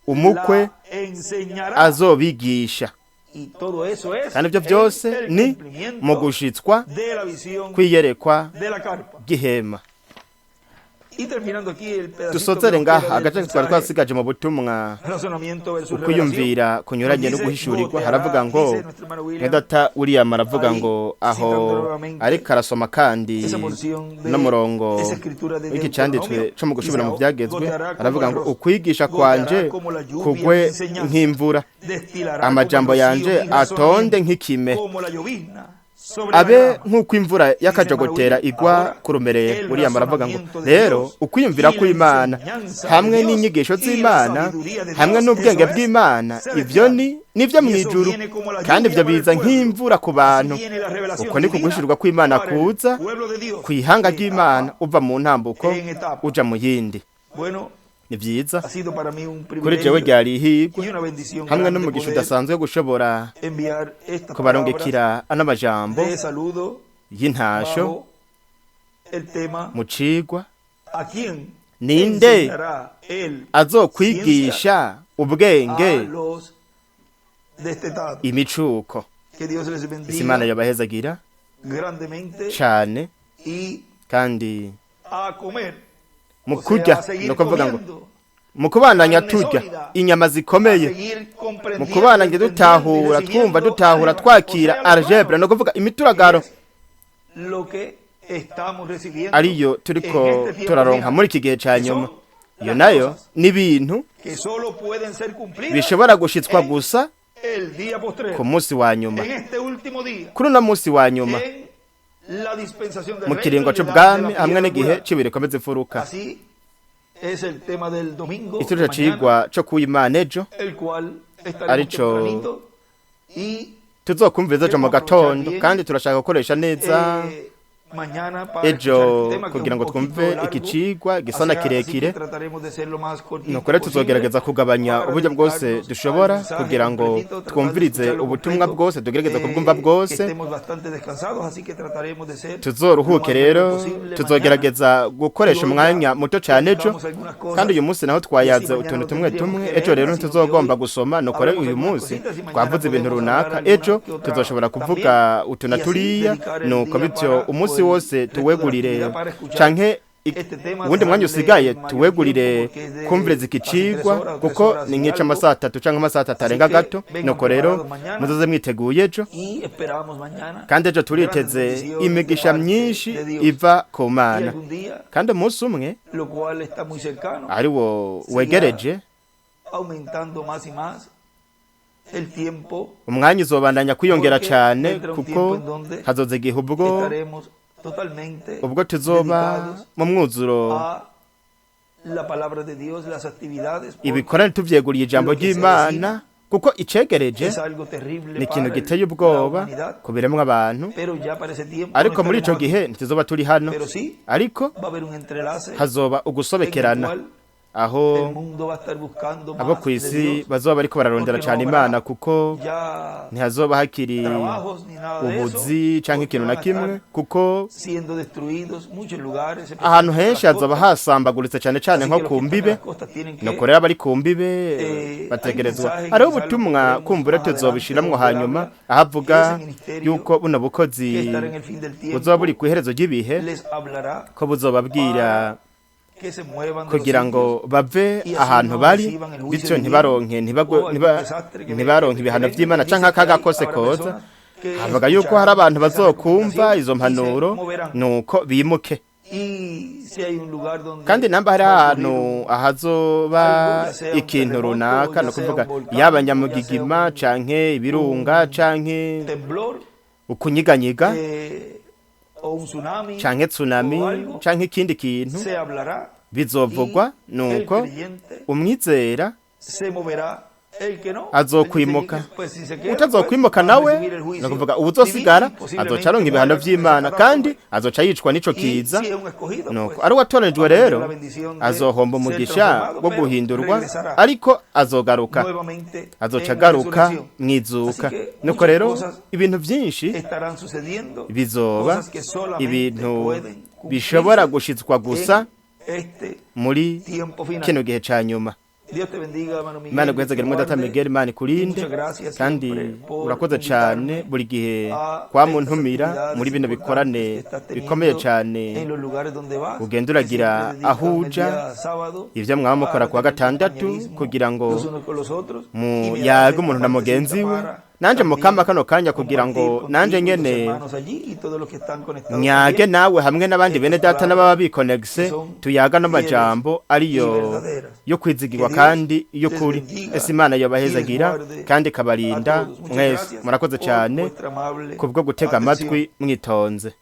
umukwe azobigisha kandi ibyo byose ni mu gushitswa kwiyerekwa gihema. Dusozere ngaha agace twari twasigaje mu butumwa ukwiyumvira kunyuranye no guhishurirwa. Haravuga ngo Data William aravuga ngo aho ariko arasoma kandi n'umurongo w'iki cyanditswe cyo mu gushubira mu byagezwe, aravuga ngo ukwigisha kwanje kugwe nk'imvura, amajambo yanje atonde nk'ikime, abe nk'uko imvura y'akajogotera igwa kurumereye. William aravuga ngo rero ukwiyumvira kw'Imana hamwe n'inyigisho z'Imana hamwe n'ubwenge bw'Imana, ibyo nibyo mu ijuru, kandi ibyo biza nk'imvura ku bantu. Uko ni kugushirwa kw'Imana kuza ku ihanga ry'Imana, uva mu ntambuko uja mu yindi. Ni byiza kuri jewe ryari ihigwa hamwe n'umugisha udasanzwe wo gushobora kubarungikira n'amajambo y'intasho mu cigwa. Ninde azokwigisha ubwenge imicuko? Imana yabahezagira cyane, kandi mu kurya no kuvuga ngo mu kubandanya turya inyama zikomeye, mu kubandanya dutahura twakira algebra no kuvuga imituragaro ariyo turiko turaronka muri iki gihe cya nyuma. Iyo nayo ni ibintu bishobora gushitswa gusa ku munsi wa nyuma, kuri uno munsi wa nyuma mu kiringo c'ubwami hamwe n'igihe c'ibirekomeze imfuruka. Ico cigwa co kuw'Imana ejo arico tuzokumviriza ejo mu gatondo, kandi turashaka gukoresha neza ejo kugira ngo twumve iki cigwa gisa na kirekire. Nuko rero tuzogerageza kugabanya uburyo bwose dushobora kugira ngo twumvirize ubutumwa bwose, tugerageza kubwumva bwose, tuzoruhuke. Rero tuzogerageza gukoresha umwanya muto cyane ejo, kandi uyu munsi naho twayaze utuntu tumwe tumwe. Ejo rero ntituzogomba gusoma, nuko rero uyu munsi twavuze ibintu runaka, ejo tuzoshobora kuvuga utuna turiya, nuko bityo umunsi wose tuwegurire canke ubundi mwanya usigaye tuwegurire kumviriza iki cigwa, kuko ni nk'ica amasaha 3 canke amasaha 3 arenga gato. Nuko rero muzoze mwiteguye ejo, kandi ejo turiteze imigisha myinshi iva ku Mana, kandi umunsi umwe ari wo wegereje, umwanya uzobandanya kwiyongera cyane, kuko hazoze igihe ubwo tuzoba mu mwuzuro ibikorane tuvyeguriye ijambo ry'Imana, kuko icegereje ni ikintu giteye ubwoba ku biremwa abantu. Ariko muri ico gihe ntituzoba turi hano, ariko hazoba ugusobekerana aho abo ku isi bazoba bariko bararondera cyane Imana, kuko ntihazoba hakiri ubuzi canke ikintu na kimwe, kuko ahantu henshi hazoba hasambaguritse cyane cyane nko ku mbibe. Nuko rero abari ku mbibe bategerezwa, hariho ubutumwa kumbura tuzobishiramwo hanyuma, aho avuga yuko buno bukozi buzoba buri kw'iherezo ry'ibihe, ko buzobabwira kugira ngo bave ahantu bari, bityo ntibaronke ibihano by'Imana canke akaga kose koza. Havuga yuko hari abantu bazokumva izo mpanuro nuko bimuke, kandi namba hari ahantu ahazoba ikintu runaka, no kuvuga yaba nyamugigima canke ibirunga canke ukunyiganyiga canke tsunami canke ikindi kintu, bizovugwa. Nuko umwizera azokwimuka, utazokwimuka nawe no kuvuga ubuzosigara azoca aronka ibihano by'Imana, kandi azoca yicwa n'ico kiza. Nuko ari watoranijwe rero azohomba umugisha wo guhindurwa, ariko azogaruka, azoca agaruka mwizuka. Nuko rero ibintu byinshi bizoba, ibintu bishobora gushitswa gusa muri kino gihe ca nyuma. Imana guhezagire mu data Miguel, Imana ikurinde kandi urakoze cyane buri gihe kwa muntumira muri bino bikorane bikomeye cyane, ugenda uragira aho uja ivyo mwaba mukora kuwa gatandatu kugira ngo yage umuntu na mugenzi we, nanje mukama kano kanya kugira ngo nanje nyene nyage nawe hamwe n'abandi bene data n'ababa bikonegise tuyaga n'amajambo ariyo yo kwizigirwa kandi yo kuri. Ese Imana yobahezagira kandi kabarinda mwese. Murakoze cyane kubwo gutega amatwi mwitonze.